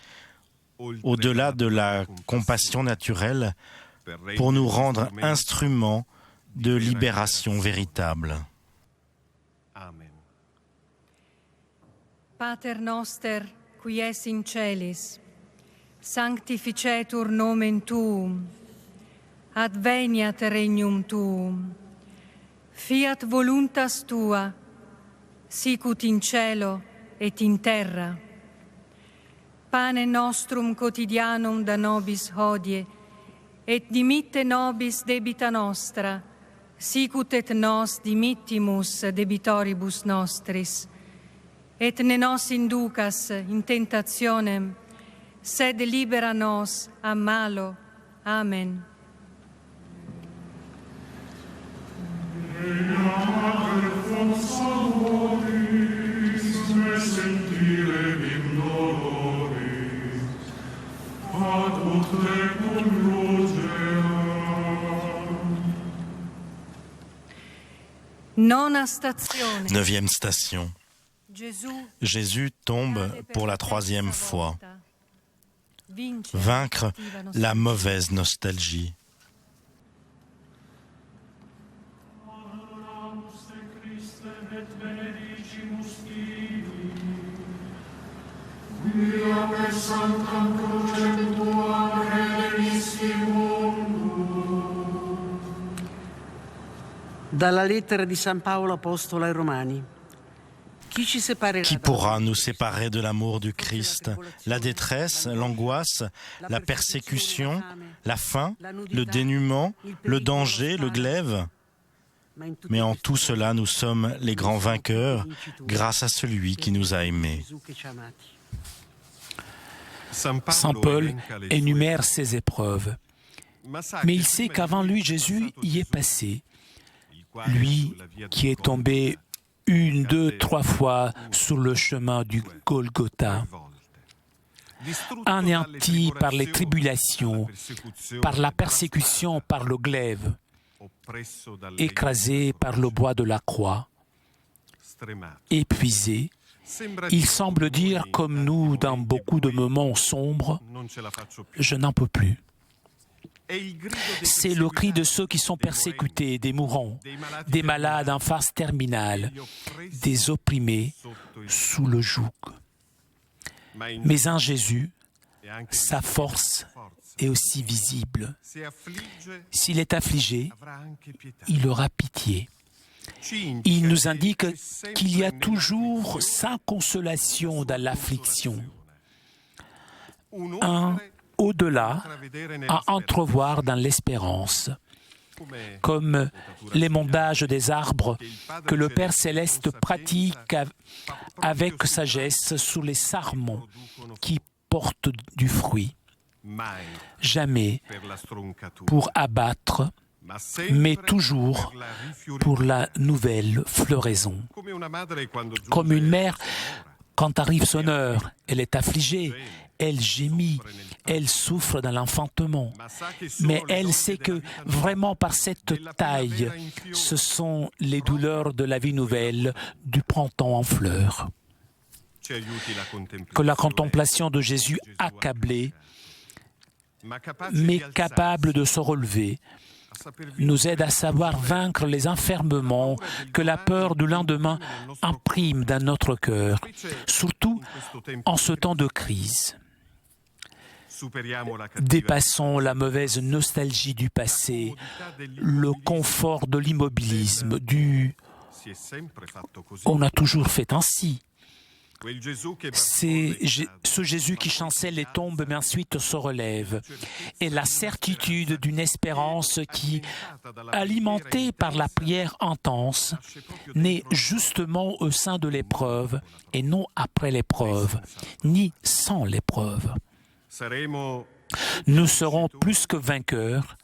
[SPEAKER 1] au-delà de la compassion naturelle, pour nous rendre instruments de libération véritable.
[SPEAKER 3] Amen.
[SPEAKER 4] Pater noster, qui es in celis, sanctificetur nomen tuum, adveniat regnum tuum, fiat voluntas tua, sicut in cielo et in terra. Pane nostrum quotidianum da nobis hodie, et dimitte nobis debita nostra, sicut et nos dimittimus debitoribus nostris, et ne nos inducas in tentationem, sed libera nos a malo. Amen.
[SPEAKER 1] Neuvième station. Jésus tombe pour la troisième fois. Vaincre la mauvaise nostalgie.
[SPEAKER 6] Dalla lettera di San Paolo apostolo ai Romani.
[SPEAKER 1] Qui pourra nous séparer de l'amour du Christ? La détresse, l'angoisse, la persécution, la faim, le dénuement, le danger, le glaive. Mais en tout cela, nous sommes les grands vainqueurs grâce à celui qui nous a aimés.
[SPEAKER 5] Saint Paul énumère ses épreuves, mais il sait qu'avant lui, Jésus y est passé. Lui qui est tombé 1, 2, 3 fois sur le chemin du Golgotha, anéanti par les tribulations, par la persécution, par le glaive, écrasé par le bois de la croix, épuisé, il semble dire, comme nous dans beaucoup de moments sombres, « Je n'en peux plus ». C'est le cri de ceux qui sont persécutés, des mourants, des malades en phase terminale, des opprimés sous le joug. Mais en Jésus, sa force est aussi visible. S'il est affligé, il aura pitié. Il nous indique qu'il y a toujours 5 consolations dans l'affliction. Un au-delà à entrevoir dans l'espérance, comme l'émondage des arbres que le Père Céleste pratique avec sagesse sous les sarments qui portent du fruit. Jamais pour abattre, mais toujours pour la nouvelle floraison. Comme une mère, quand arrive son heure, elle est affligée, elle gémit, elle souffre dans l'enfantement. Mais elle sait que vraiment par cette taille, ce sont les douleurs de la vie nouvelle, du printemps en fleurs. Que la contemplation de Jésus accablé, mais capable de se relever, nous aide à savoir vaincre les enfermements que la peur du lendemain imprime dans notre cœur, surtout en ce temps de crise. Dépassons la mauvaise nostalgie du passé, le confort de l'immobilisme, « on a toujours fait ainsi ». C'est ce Jésus qui chancelle et tombe, mais ensuite se relève. Et la certitude d'une espérance qui, alimentée par la prière intense, naît justement au sein de l'épreuve et non après l'épreuve, ni sans l'épreuve. Nous serons plus que vainqueurs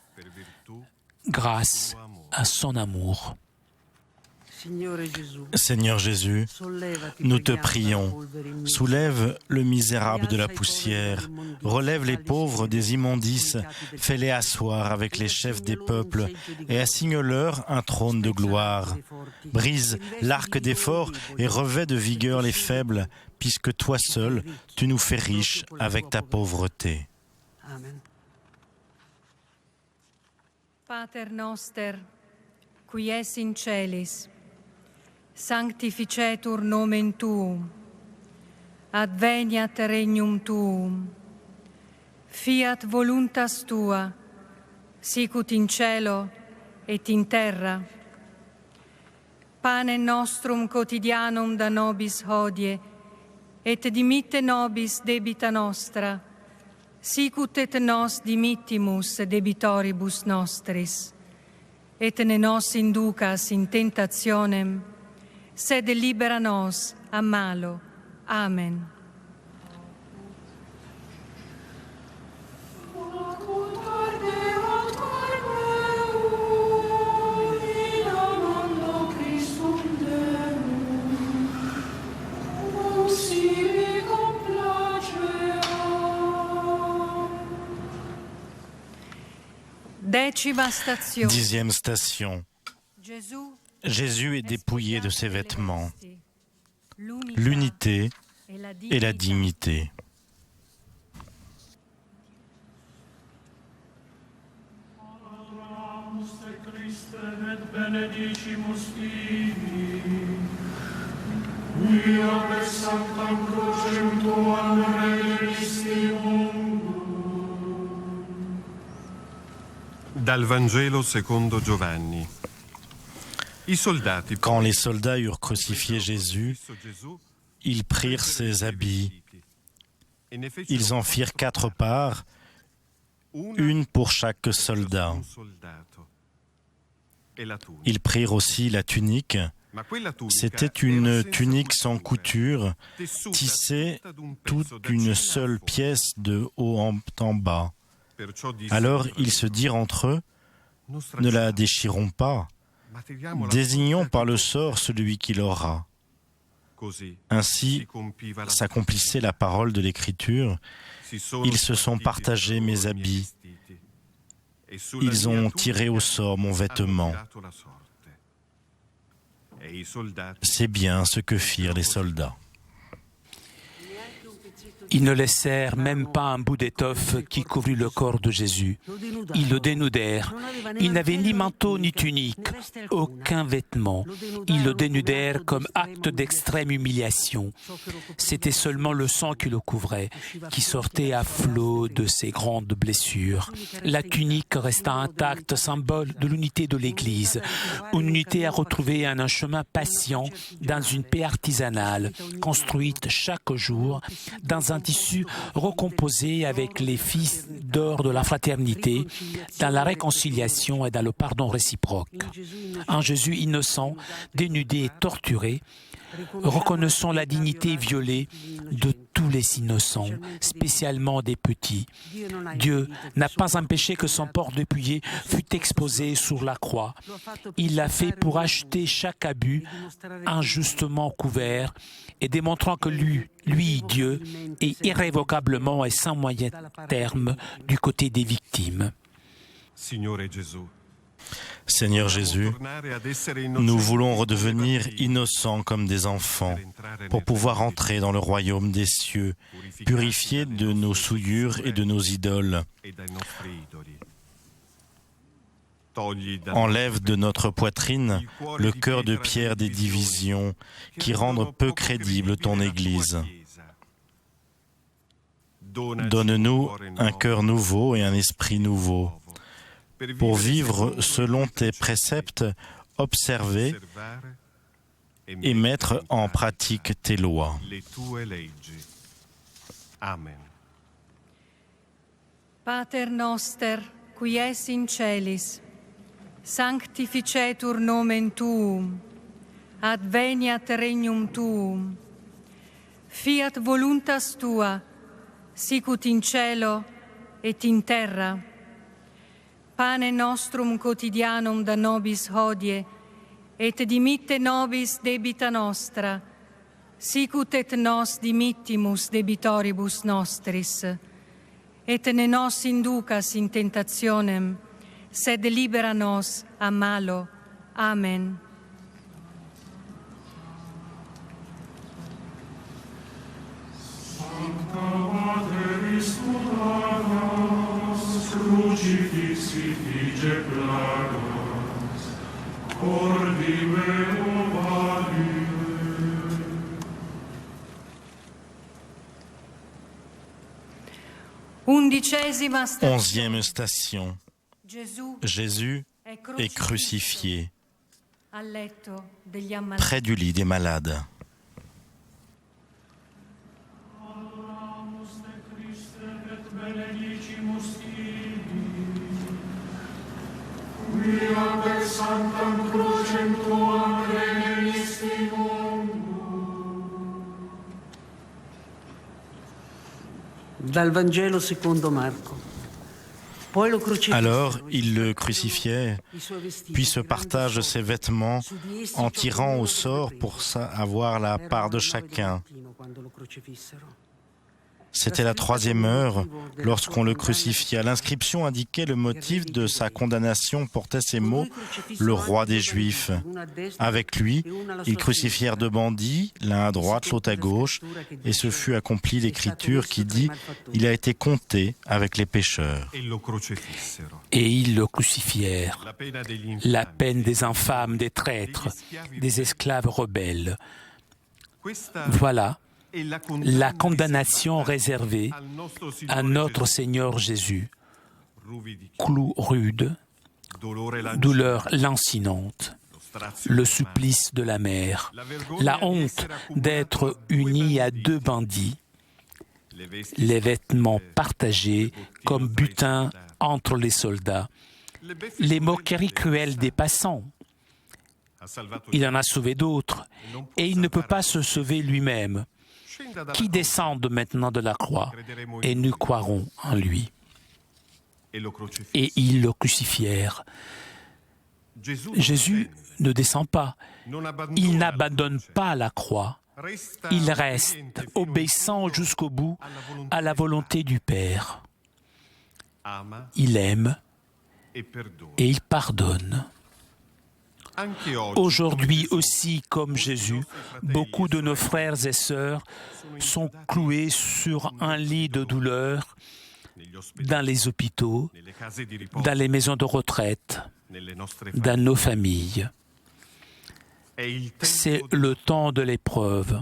[SPEAKER 5] grâce à son amour.
[SPEAKER 1] Seigneur Jésus, nous te prions, soulève le misérable de la poussière, relève les pauvres des immondices, fais-les asseoir avec les chefs des peuples et assigne-leur un trône de gloire. Brise l'arc des forts et revêt de vigueur les faibles, puisque toi seul, tu nous fais riches avec ta pauvreté.
[SPEAKER 6] Amen.
[SPEAKER 4] Pater noster, qui es in celis, sanctificetur nomen tuum, adveniat regnum tuum, fiat voluntas tua, sicut in cielo et in terra. Panem nostrum quotidianum da nobis hodie, et dimitte nobis debita nostra, sicut et nos dimittimus debitoribus nostris, et ne nos inducas in tentationem, sed libera nos a malo. Amen.
[SPEAKER 1] Dixième station. Jésus est dépouillé de ses vêtements. L'unité et la dignité.
[SPEAKER 3] Dal Vangelo secondo Giovanni.
[SPEAKER 1] Quand les soldats eurent crucifié Jésus, ils prirent ses habits. Ils en firent 4 parts, une pour chaque soldat. Ils prirent aussi la tunique. C'était une tunique sans couture, tissée toute d'une seule pièce de haut en bas. Alors ils se dirent entre eux, « Ne la déchirons pas, désignons par le sort celui qui l'aura. » Ainsi s'accomplissait la parole de l'Écriture. Ils se sont partagés mes habits. Ils ont tiré au sort mon vêtement. C'est bien ce que firent les soldats.
[SPEAKER 5] Ils ne laissèrent même pas un bout d'étoffe qui couvrit le corps de Jésus. Ils le dénudèrent. Il n'avait ni manteau ni tunique, aucun vêtement. Ils le dénudèrent comme acte d'extrême humiliation. C'était seulement le sang qui le couvrait, qui sortait à flot de ses grandes blessures. La tunique resta intacte, symbole de l'unité de l'Église. Une unité à retrouver en un chemin patient, dans une paix artisanale, construite chaque jour, dans un tissu recomposé avec les fils d'or de la fraternité, dans la réconciliation et dans le pardon réciproque. Un Jésus innocent, dénudé et torturé, reconnaissons la dignité violée de tous les innocents, spécialement des petits. Dieu n'a pas empêché que son corps dépouillé fût exposé sur la croix. Il l'a fait pour acheter chaque abus injustement couvert et démontrant que lui, Dieu, est irrévocablement et sans moyen terme du côté des victimes.
[SPEAKER 1] Seigneur Jésus, nous voulons redevenir innocents comme des enfants pour pouvoir entrer dans le royaume des cieux, purifiés de nos souillures et de nos idoles. Enlève de notre poitrine le cœur de pierre des divisions qui rendent peu crédible ton Église. Donne-nous un cœur nouveau et un esprit nouveau, pour vivre selon tes préceptes, observer et mettre en pratique tes lois.
[SPEAKER 3] Amen.
[SPEAKER 4] Pater noster, qui es in celis, sanctificetur nomen tuum, adveniat regnum tuum, fiat voluntas tua, sicut in cielo et in terra. Panem nostrum quotidianum da nobis hodie, et dimitte nobis debita nostra, sicut et nos dimittimus debitoribus nostris, et ne nos inducas in tentationem, sed libera nos a malo. Amen.
[SPEAKER 7] Crucifixi fige plagos, ordi meo valide.
[SPEAKER 1] Onzième station. Jésus est crucifié près du lit des malades.
[SPEAKER 6] Dal Vangelo secondo Marco.
[SPEAKER 1] Alors ils le crucifièrent, puis se partagent ses vêtements en tirant au sort pour avoir la part de chacun. C'était la 3e heure lorsqu'on le crucifia. L'inscription indiquait le motif de sa condamnation, portait ces mots « Le roi des Juifs ». Avec lui, ils crucifièrent 2 bandits, l'un à droite, l'autre à gauche, et ce fut accompli l'écriture qui dit « Il a été compté avec les pécheurs ».
[SPEAKER 5] Et ils le crucifièrent. La peine des infâmes, des traîtres, des esclaves rebelles. Voilà la condamnation réservée à notre Seigneur Jésus. Clou rude, douleur lancinante, le supplice de la mère, la honte d'être uni à 2 bandits, les vêtements partagés comme butin entre les soldats, les moqueries cruelles des passants. Il en a sauvé d'autres et il ne peut pas se sauver lui-même. Qui descendent maintenant de la croix et nous croirons en lui. Et ils le crucifièrent. Jésus ne descend pas. Il n'abandonne pas la croix. Il reste obéissant jusqu'au bout à la volonté du Père. Il aime et il pardonne. Aujourd'hui aussi, comme Jésus, beaucoup de nos frères et sœurs sont cloués sur un lit de douleur dans les hôpitaux, dans les maisons de retraite, dans nos familles. C'est le temps de l'épreuve,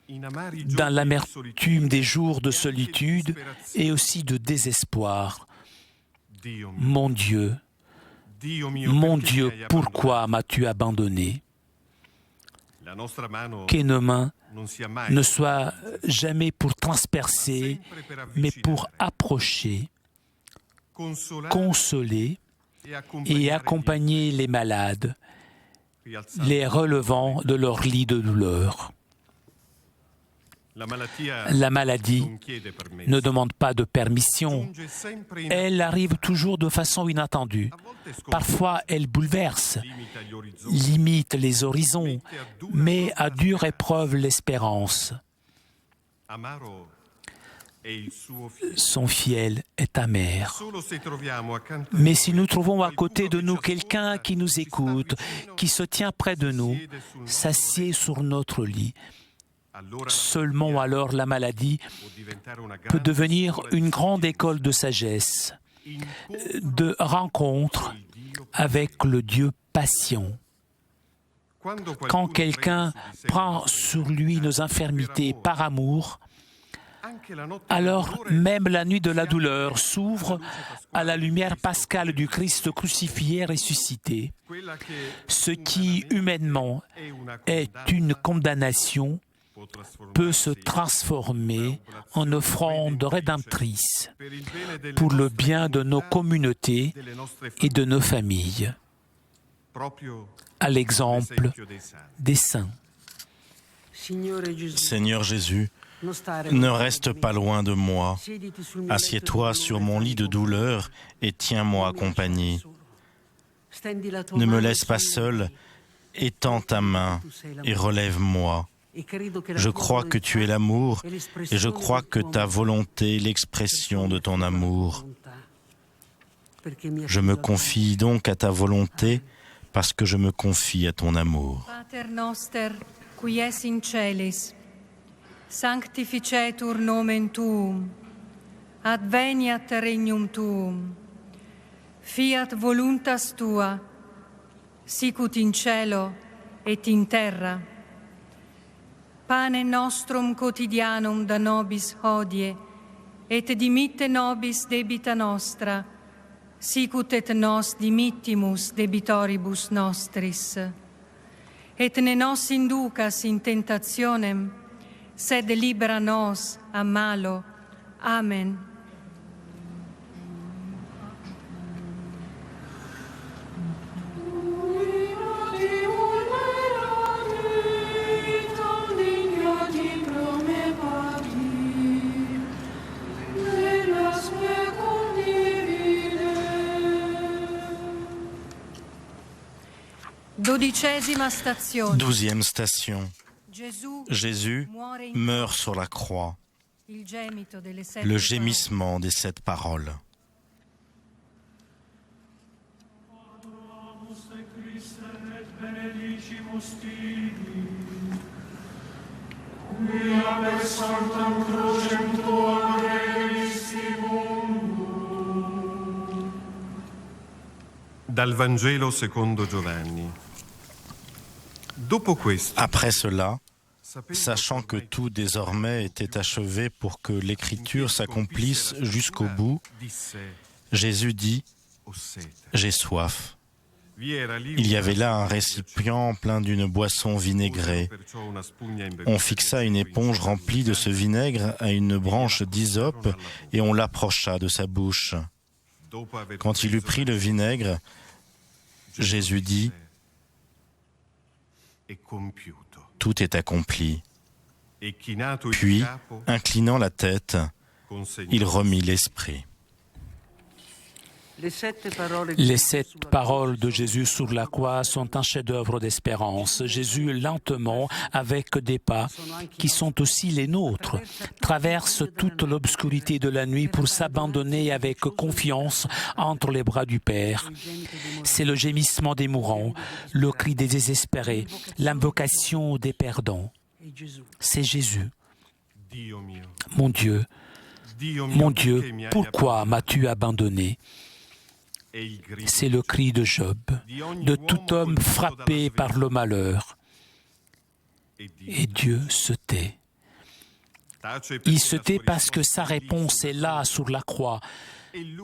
[SPEAKER 5] dans l'amertume des jours de solitude et aussi de désespoir. Mon Dieu, pourquoi m'as-tu abandonné? Que nos mains ne soient jamais pour transpercer, mais pour approcher, consoler et accompagner les malades, les relevant de leur lit de douleur. La maladie ne demande pas de permission. Elle arrive toujours de façon inattendue. Parfois, elle bouleverse, limite les horizons, met à dure épreuve l'espérance. Son fiel est amer. Mais si nous trouvons à côté de nous quelqu'un qui nous écoute, qui se tient près de nous, s'assied sur notre lit, seulement alors la maladie peut devenir une grande école de sagesse, de rencontre avec le Dieu patient. Quand quelqu'un prend sur lui nos infirmités par amour, alors même la nuit de la douleur s'ouvre à la lumière pascale du Christ crucifié et ressuscité. Ce qui, humainement, est une condamnation peut se transformer en offrande rédemptrice pour le bien de nos communautés et de nos familles, à l'exemple des saints.
[SPEAKER 1] Seigneur Jésus, ne reste pas loin de moi. Assieds-toi sur mon lit de douleur et tiens-moi accompagné. Ne me laisse pas seul Étends ta main et relève-moi. Je crois que tu es l'amour et je crois que ta volonté est l'expression de ton amour. Je me confie donc à ta volonté parce que je me confie à ton amour.
[SPEAKER 4] Pater noster, qui es in celis, sanctificetur nomen tuum, adveniat regnum tuum, fiat voluntas tua, sicut in cielo et in terra. Pane nostrum quotidianum da nobis hodie, et dimitte nobis debita nostra, sicut et nos dimittimus debitoribus nostris. Et ne nos inducas in tentationem, sed libera nos a malo. Amen.
[SPEAKER 1] Douzième station. Jésus meurt sur la croix. Le gémissement des 7 paroles.
[SPEAKER 3] Dal Vangelo secondo Giovanni.
[SPEAKER 1] Après cela, sachant que tout désormais était achevé pour que l'Écriture s'accomplisse jusqu'au bout, Jésus dit « J'ai soif ». Il y avait là un récipient plein d'une boisson vinaigrée. On fixa une éponge remplie de ce vinaigre à une branche d'hysope et on l'approcha de sa bouche. Quand il eut pris le vinaigre, Jésus dit « Tout est accompli ». Puis, inclinant la tête, il remit l'esprit.
[SPEAKER 5] Les 7 paroles de Jésus sur la croix sont un chef-d'œuvre d'espérance. Jésus, lentement, avec des pas qui sont aussi les nôtres, traverse toute l'obscurité de la nuit pour s'abandonner avec confiance entre les bras du Père. C'est le gémissement des mourants, le cri des désespérés, l'invocation des perdants. C'est Jésus. Mon Dieu, pourquoi m'as-tu abandonné ? C'est le cri de Job, de tout homme frappé par le malheur. Et Dieu se tait. Il se tait parce que sa réponse est là sur la croix.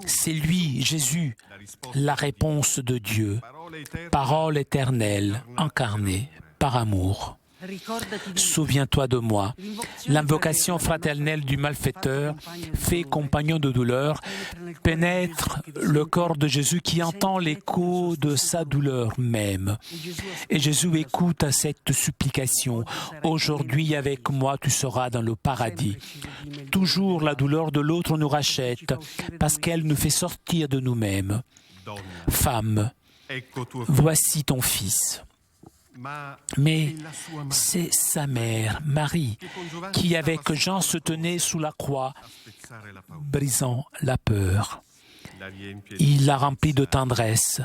[SPEAKER 5] C'est lui, Jésus, la réponse de Dieu, parole éternelle, incarnée par amour. Souviens-toi de moi. L'invocation fraternelle du malfaiteur, fait compagnon de douleur, pénètre le corps de Jésus qui entend l'écho de sa douleur même. Et Jésus écoute à cette supplication. Aujourd'hui avec moi tu seras dans le paradis. Toujours la douleur de l'autre nous rachète parce qu'elle nous fait sortir de nous-mêmes. Femme, voici ton fils. Mais c'est sa mère, Marie, qui avec Jean se tenait sous la croix, brisant la peur. Il la remplit de tendresse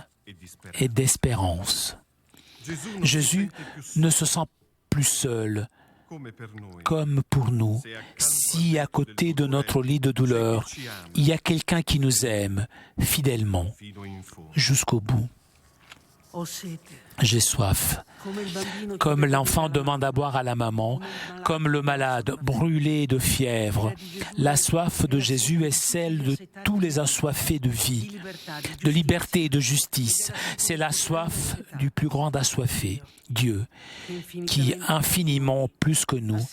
[SPEAKER 5] et d'espérance. Jésus ne se sent plus seul, comme pour nous. Si à côté de notre lit de douleur, il y a quelqu'un qui nous aime fidèlement jusqu'au bout. J'ai soif. Comme l'enfant demande à boire à la maman, comme le malade brûlé de fièvre. La soif de Jésus est celle de tous les assoiffés de vie, de liberté et de justice. C'est la soif du plus grand assoiffé, Dieu, qui, infiniment plus que nous,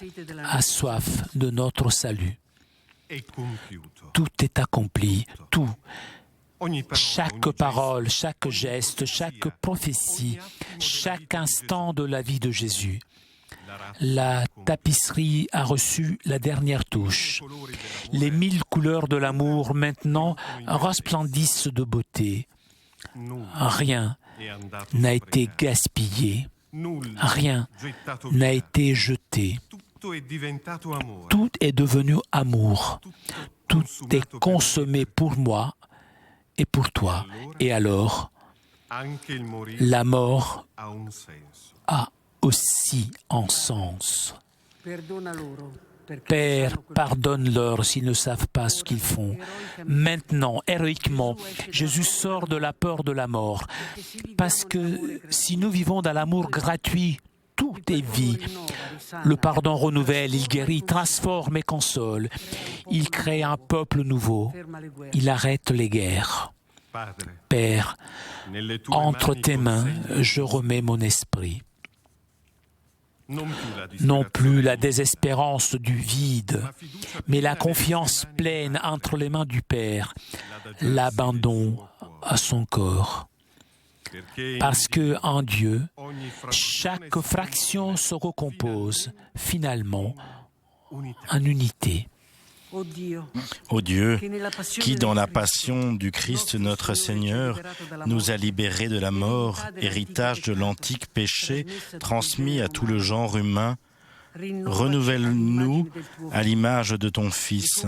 [SPEAKER 5] a soif de notre salut. Tout est accompli, tout. Chaque parole, chaque geste, chaque prophétie, chaque instant de la vie de Jésus. La tapisserie a reçu la dernière touche. Les 1000 couleurs de l'amour maintenant resplendissent de beauté. Rien n'a été gaspillé. Rien n'a été jeté. Tout est devenu amour. Tout est consommé pour moi et pour toi. Et alors, la mort a aussi un sens. Père, pardonne-leur s'ils ne savent pas ce qu'ils font. Maintenant, héroïquement, Jésus sort de la peur de la mort. Parce que si nous vivons dans l'amour gratuit, tout est vie. Le pardon renouvelle, il guérit, transforme et console. Il crée un peuple nouveau. Il arrête les guerres. Père, entre tes mains, je remets mon esprit. Non plus la désespérance du vide, mais la confiance pleine entre les mains du Père, l'abandon à son corps. Parce que en Dieu, chaque fraction se recompose finalement en unité.
[SPEAKER 1] Ô Dieu, qui dans la passion du Christ notre Seigneur nous a libérés de la mort, héritage de l'antique péché transmis à tout le genre humain, renouvelle-nous à l'image de ton Fils.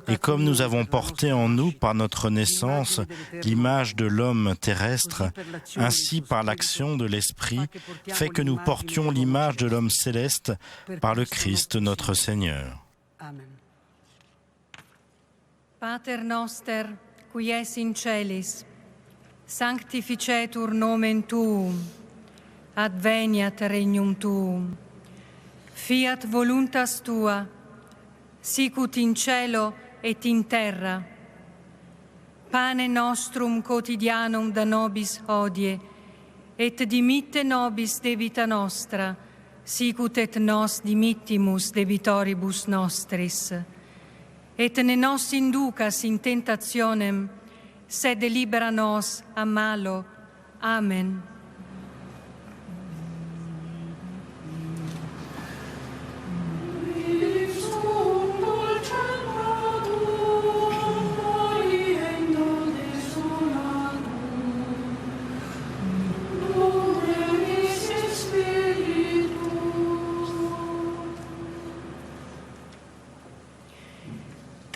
[SPEAKER 1] Et comme nous avons porté en nous par notre naissance l'image de l'homme terrestre, ainsi par l'action de l'Esprit, fais que nous portions l'image de l'homme céleste par le Christ notre Seigneur.
[SPEAKER 6] Amen.
[SPEAKER 4] Pater noster, qui es in celis, sanctificetur nomen tuum, adveniat regnum tuum, fiat voluntas tua, sicut in cielo et in terra. Pane nostrum quotidianum da nobis hodie, et dimitte nobis debita nostra, sicut et nos dimittimus debitoribus nostris. Et ne nos inducas in tentationem, sed libera nos a malo. Amen.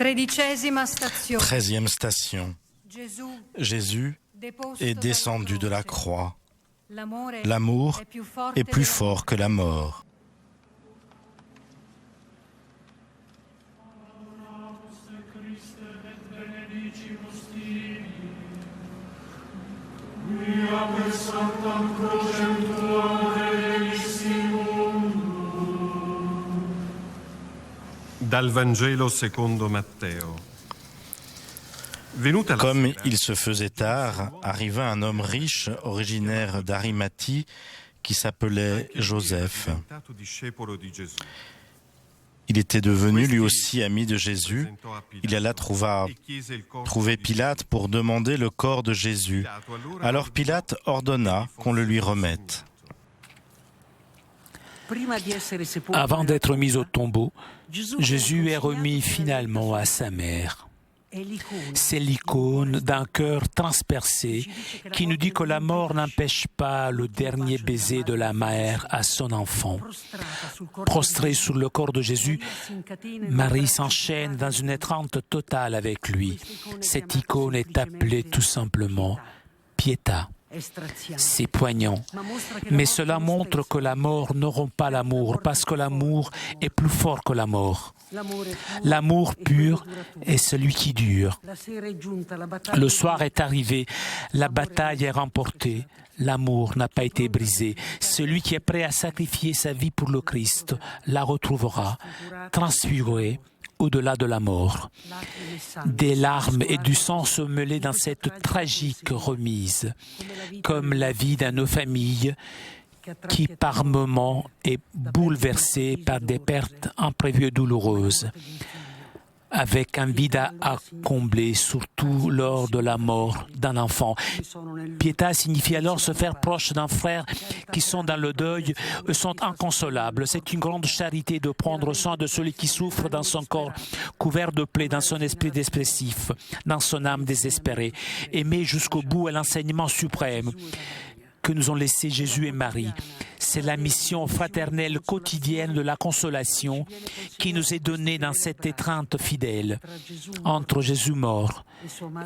[SPEAKER 1] Treizième station. Jésus est descendu de la croix. L'amour est plus fort que la mort.
[SPEAKER 3] Dal Vangelo secondo Matteo.
[SPEAKER 1] Comme il se faisait tard, arriva un homme riche, originaire d'Arimathie, qui s'appelait Joseph. Il était devenu lui aussi ami de Jésus. Il alla trouver Pilate pour demander le corps de Jésus. Alors Pilate ordonna qu'on le lui remette.
[SPEAKER 5] Avant d'être mis au tombeau, Jésus est remis finalement à sa mère. C'est l'icône d'un cœur transpercé qui nous dit que la mort n'empêche pas le dernier baiser de la mère à son enfant. Prostrée sur le corps de Jésus, Marie s'enchaîne dans une étreinte totale avec lui. Cette icône est appelée tout simplement Pietà. C'est poignant, mais cela montre que la mort ne rompt pas l'amour, parce que l'amour est plus fort que la mort. L'amour pur est celui qui dure. Le soir est arrivé, la bataille est remportée, l'amour n'a pas été brisé. Celui qui est prêt à sacrifier sa vie pour le Christ la retrouvera, transfigurée, au-delà de la mort. Des larmes et du sang se mêlaient dans cette tragique remise, comme la vie de nos familles qui par moments est bouleversée par des pertes imprévues et douloureuses, avec un vide à combler, surtout lors de la mort d'un enfant. Pietà signifie alors se faire proche d'un frère qui sont dans le deuil, sont inconsolables. C'est une grande charité de prendre soin de celui qui souffre dans son corps, couvert de plaies, dans son esprit dépressif, dans son âme désespérée. Aimer jusqu'au bout est l'enseignement suprême que nous ont laissé Jésus et Marie. C'est la mission fraternelle quotidienne de la consolation qui nous est donnée dans cette étreinte fidèle entre Jésus mort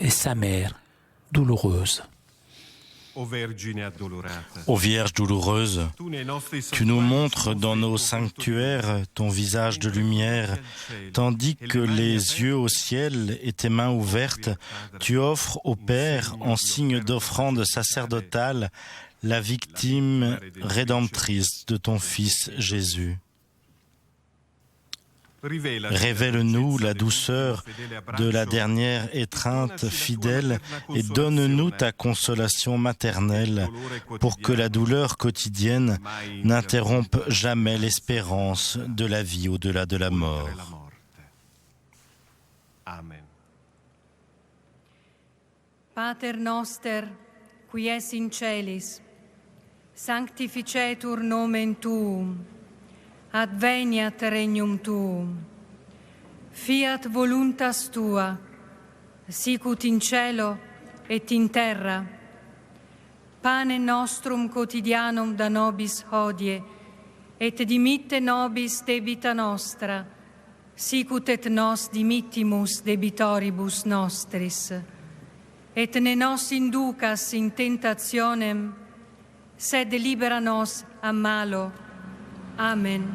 [SPEAKER 5] et sa mère douloureuse.
[SPEAKER 1] Ô Vierge douloureuse, tu nous montres dans nos sanctuaires ton visage de lumière, tandis que les yeux au ciel et tes mains ouvertes, tu offres au Père, en signe d'offrande sacerdotale, la victime rédemptrice de ton Fils Jésus. Révèle-nous la douceur de la dernière étreinte fidèle et donne-nous ta consolation maternelle pour que la douleur quotidienne n'interrompe jamais l'espérance de la vie au-delà de la mort.
[SPEAKER 3] Amen.
[SPEAKER 4] Pater noster, qui es in celis, sanctificetur nomen tuum, adveniat regnum tuum, fiat voluntas tua, sicut in cielo et in terra. Panem nostrum quotidianum da nobis hodie, et dimitte nobis debita nostra, sicut et nos dimittimus debitoribus nostris. Et ne nos inducas in tentationem, sed libera nos a malo. Amen.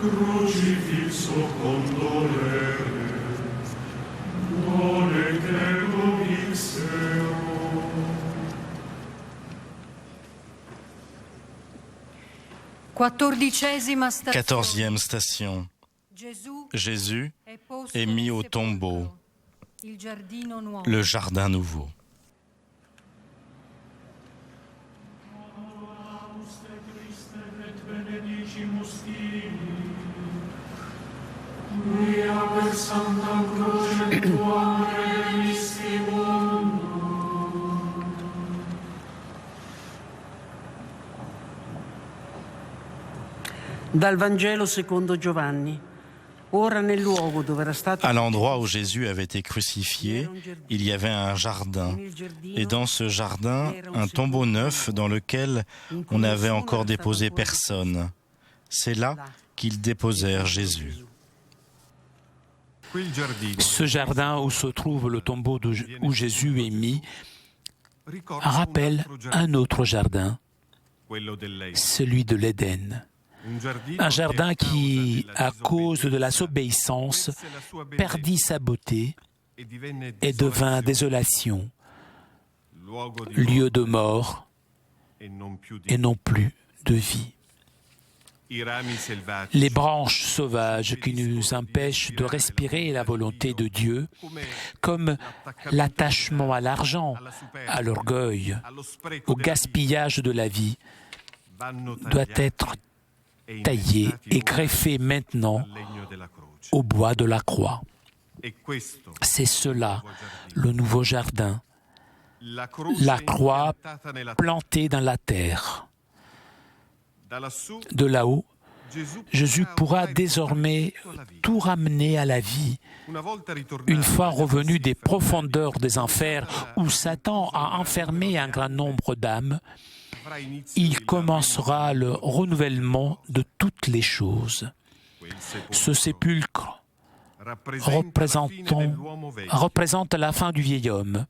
[SPEAKER 7] Crucifixo condolere, vole tergo vixero.
[SPEAKER 1] 14e station. Jésus est mis au tombeau, le jardin nouveau.
[SPEAKER 6] Dal Vangelo secondo Giovanni.
[SPEAKER 1] À l'endroit où Jésus avait été crucifié, il y avait un jardin. Et dans ce jardin, un tombeau neuf dans lequel on n'avait encore déposé personne. C'est là qu'ils déposèrent Jésus.
[SPEAKER 5] Ce jardin où se trouve le tombeau où Jésus est mis rappelle un autre jardin, celui de l'Éden. Un jardin qui, à cause de la désobéissance, perdit sa beauté et devint désolation, lieu de mort et non plus de vie. Les branches sauvages qui nous empêchent de respirer la volonté de Dieu, comme l'attachement à l'argent, à l'orgueil, au gaspillage de la vie, doit être taillé et greffé maintenant au bois de la croix. C'est cela, le nouveau jardin, la croix plantée dans la terre. De là-haut, Jésus pourra désormais tout ramener à la vie. Une fois revenu des profondeurs des enfers où Satan a enfermé un grand nombre d'âmes, il commencera le renouvellement de toutes les choses. Ce sépulcre représente la fin du vieil homme.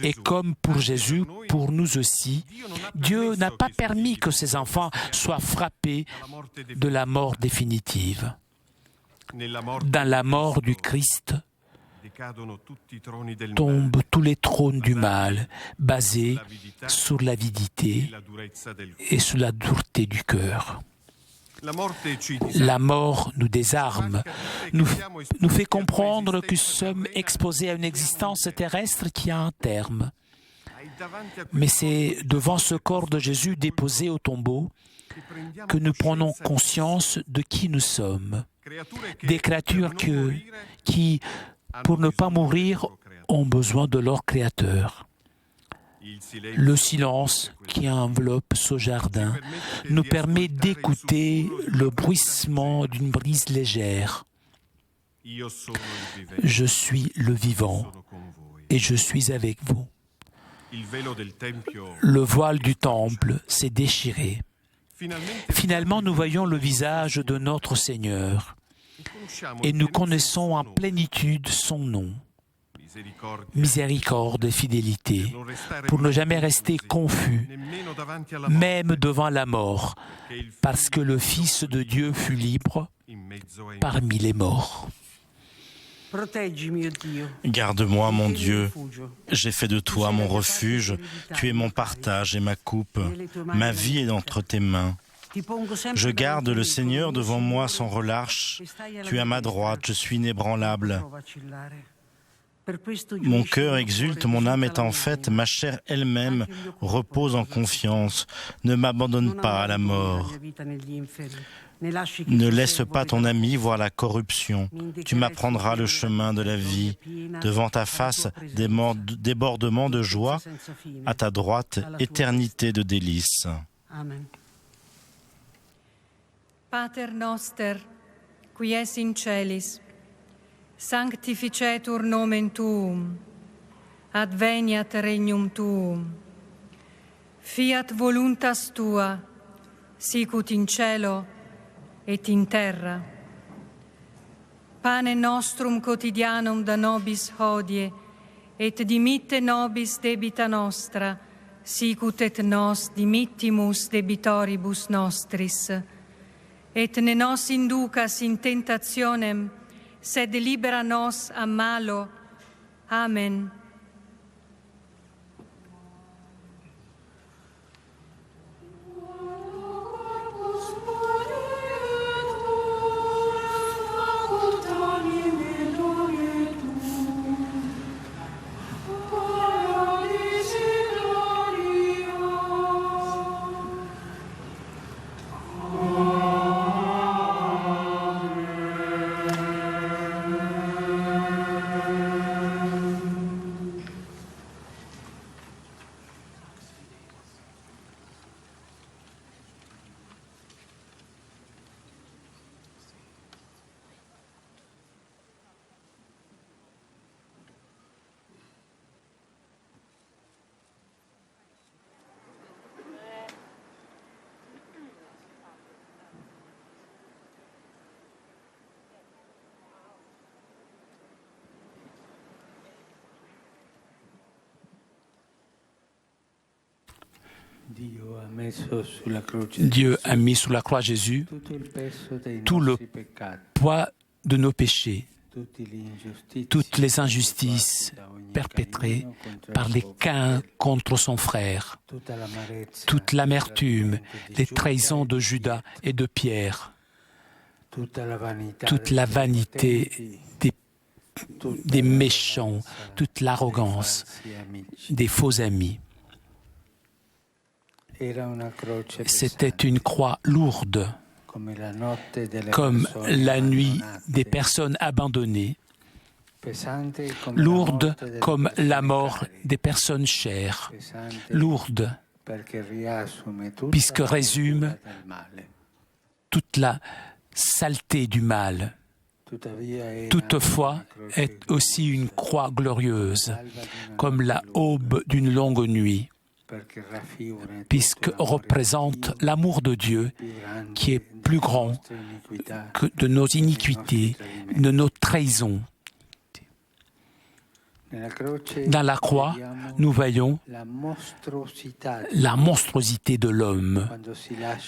[SPEAKER 5] Et comme pour Jésus, pour nous aussi, Dieu n'a pas permis que ses enfants soient frappés de la mort définitive. Dans la mort du Christ, tombent tous les trônes du mal, basés sur l'avidité et sur la dureté du cœur. La mort nous désarme, nous fait comprendre que nous sommes exposés à une existence terrestre qui a un terme. Mais c'est devant ce corps de Jésus déposé au tombeau que nous prenons conscience de qui nous sommes. Des créatures qui, pour ne pas mourir, ont besoin de leur Créateur. Le silence qui enveloppe ce jardin nous permet d'écouter le bruissement d'une brise légère. Je suis le vivant et je suis avec vous. Le voile du temple s'est déchiré. Finalement, nous voyons le visage de notre Seigneur et nous connaissons en plénitude son nom. Miséricorde et fidélité, pour ne jamais rester confus, même devant la mort, parce que le Fils de Dieu fut libre parmi les morts.
[SPEAKER 1] Garde-moi, mon Dieu, j'ai fait de toi mon refuge, tu es mon partage et ma coupe, ma vie est entre tes mains. Je garde le Seigneur devant moi sans relâche, tu es à ma droite, je suis inébranlable. Mon cœur exulte, mon âme est en fête, ma chair elle-même repose en confiance. Ne m'abandonne pas à la mort. Ne laisse pas ton ami voir la corruption. Tu m'apprendras le chemin de la vie. Devant ta face, débordement de joie. À ta droite, éternité de délices.
[SPEAKER 6] Amen.
[SPEAKER 4] Pater noster, qui es in celis, sanctificetur nomen tuum, adveniat regnum tuum, fiat voluntas tua, sicut in cielo et in terra. Pane nostrum quotidianum da nobis hodie, et dimitte nobis debita nostra, sicut et nos dimittimus debitoribus nostris, et ne nos inducas in tentationem, sed libera nos a malo. Amen.
[SPEAKER 5] Dieu a mis sous la croix Jésus tout le poids de nos péchés, toutes les injustices perpétrées par les Caïns contre son frère, toute l'amertume, les trahisons de Judas et de Pierre, toute la vanité des méchants, toute l'arrogance des faux amis. C'était une croix lourde, comme la nuit des personnes abandonnées, lourde comme la mort des personnes chères, lourde puisque résume toute la saleté du mal. Toutefois, est aussi une croix glorieuse, comme la aube d'une longue nuit, puisque représente l'amour de Dieu qui est plus grand que de nos iniquités, de nos trahisons. Dans la croix, nous voyons la monstruosité de l'homme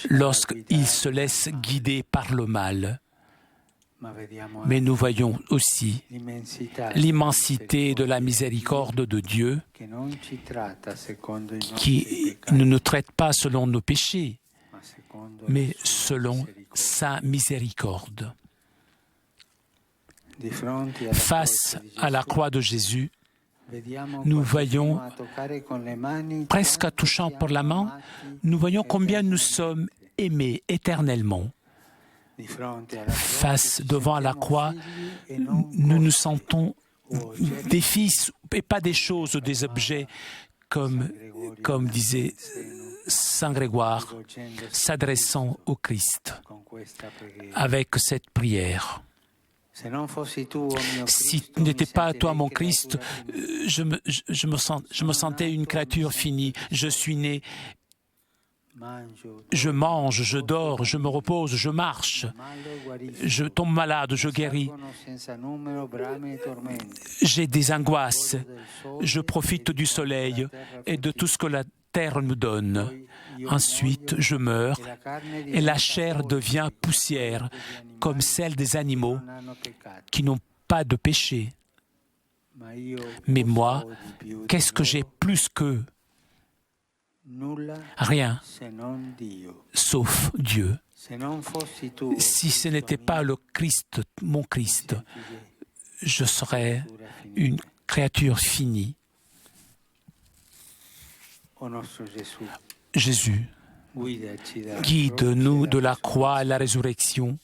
[SPEAKER 5] lorsqu'il se laisse guider par le mal. Mais nous voyons aussi l'immensité de la miséricorde de Dieu qui ne nous traite pas selon nos péchés, mais selon sa miséricorde. Face à la croix de Jésus, nous voyons, presque touchant par la main, nous voyons combien nous sommes aimés éternellement. Face devant la croix, nous nous sentons des fils et pas des choses ou des objets, comme disait Saint Grégoire, s'adressant au Christ avec cette prière. Si tu n'étais pas toi mon Christ, je me sentais une créature finie. Je suis né, je mange, je dors, je me repose, je marche, je tombe malade, je guéris. J'ai des angoisses, je profite du soleil et de tout ce que la terre me donne. Ensuite, je meurs et la chair devient poussière, comme celle des animaux qui n'ont pas de péché. Mais moi, qu'est-ce que j'ai plus qu'eux? Rien, sauf Dieu. Si ce n'était pas le Christ, mon Christ, je serais une créature finie. Jésus, guide-nous de la croix à la résurrection.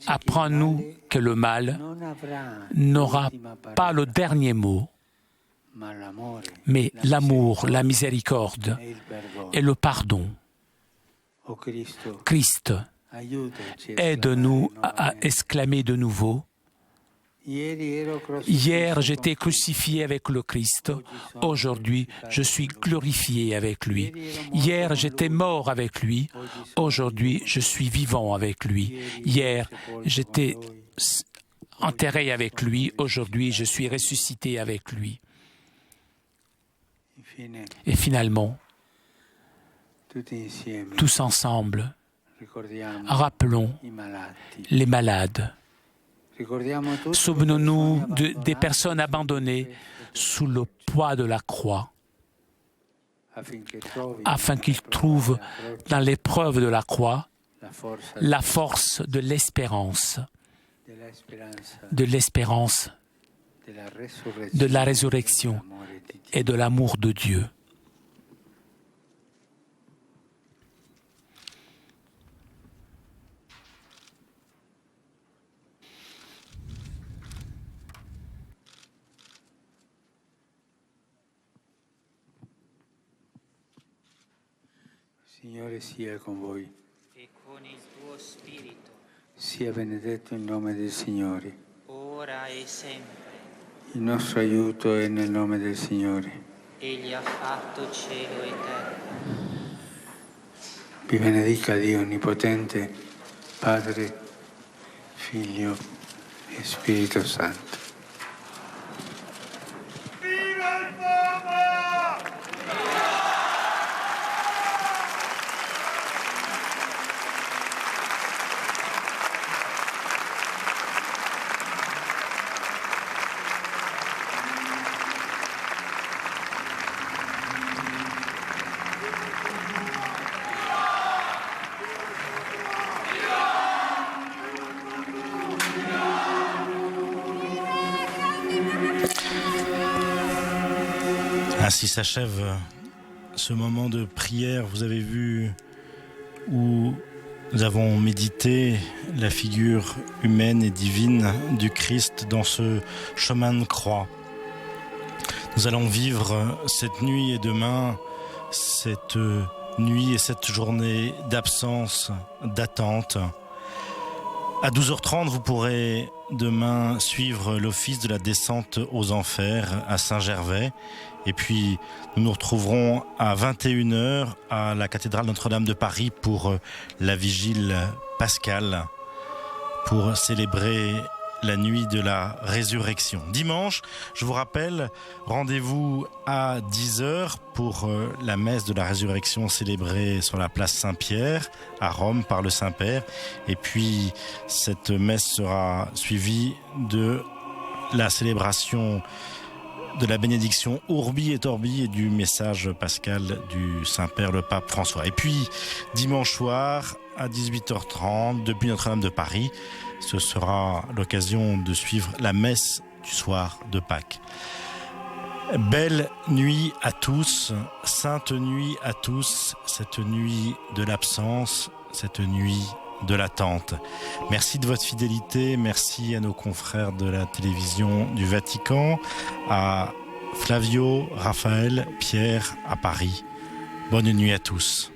[SPEAKER 5] Apprends-nous que le mal n'aura pas le dernier mot, mais l'amour, la miséricorde et le pardon. Christ, aide-nous à exclamer de nouveau: hier j'étais crucifié avec le Christ, aujourd'hui je suis glorifié avec lui. Hier j'étais mort avec lui, aujourd'hui je suis vivant avec lui. Hier j'étais enterré avec lui, aujourd'hui je suis ressuscité avec lui. Et finalement, tous ensemble, rappelons les malades. Souvenons-nous des personnes abandonnées sous le poids de la croix, afin qu'ils trouvent dans l'épreuve de la croix la force de l'espérance, de la résurrection et de l'amour de Dieu.
[SPEAKER 2] Signore sia con voi.
[SPEAKER 8] E con il tuo spirito.
[SPEAKER 2] Sia benedetto il nome del Signore.
[SPEAKER 8] Ora e sempre.
[SPEAKER 2] Il nostro aiuto è nel nome del Signore.
[SPEAKER 8] Egli ha fatto cielo e terra.
[SPEAKER 2] Vi benedica Dio Onnipotente, Padre, Figlio e Spirito Santo.
[SPEAKER 7] Viva il Papa!
[SPEAKER 1] Ainsi s'achève ce moment de prière. Vous avez vu où nous avons médité la figure humaine et divine du Christ dans ce chemin de croix. Nous allons vivre cette nuit et demain, cette nuit et cette journée d'absence, d'attente. À 12h30, vous pourrez demain suivre l'office de la descente aux enfers à Saint-Gervais. Et puis, nous nous retrouverons à 21h à la cathédrale Notre-Dame de Paris pour la vigile pascale, pour célébrer la nuit de la résurrection. Dimanche, je vous rappelle, rendez-vous à 10h pour la messe de la résurrection célébrée sur la place Saint-Pierre à Rome par le Saint-Père. Et puis, cette messe sera suivie de la célébration de la bénédiction Urbi et Orbi et du message pascal du Saint-Père le Pape François. Et puis, dimanche soir, à 18h30, depuis Notre-Dame de Paris, ce sera l'occasion de suivre la messe du soir de Pâques. Belle nuit à tous, sainte nuit à tous, cette nuit de l'absence, cette nuit de l'attente. Merci de votre fidélité, merci à nos confrères de la télévision du Vatican, à Flavio, Raphaël, Pierre à Paris. Bonne nuit à tous.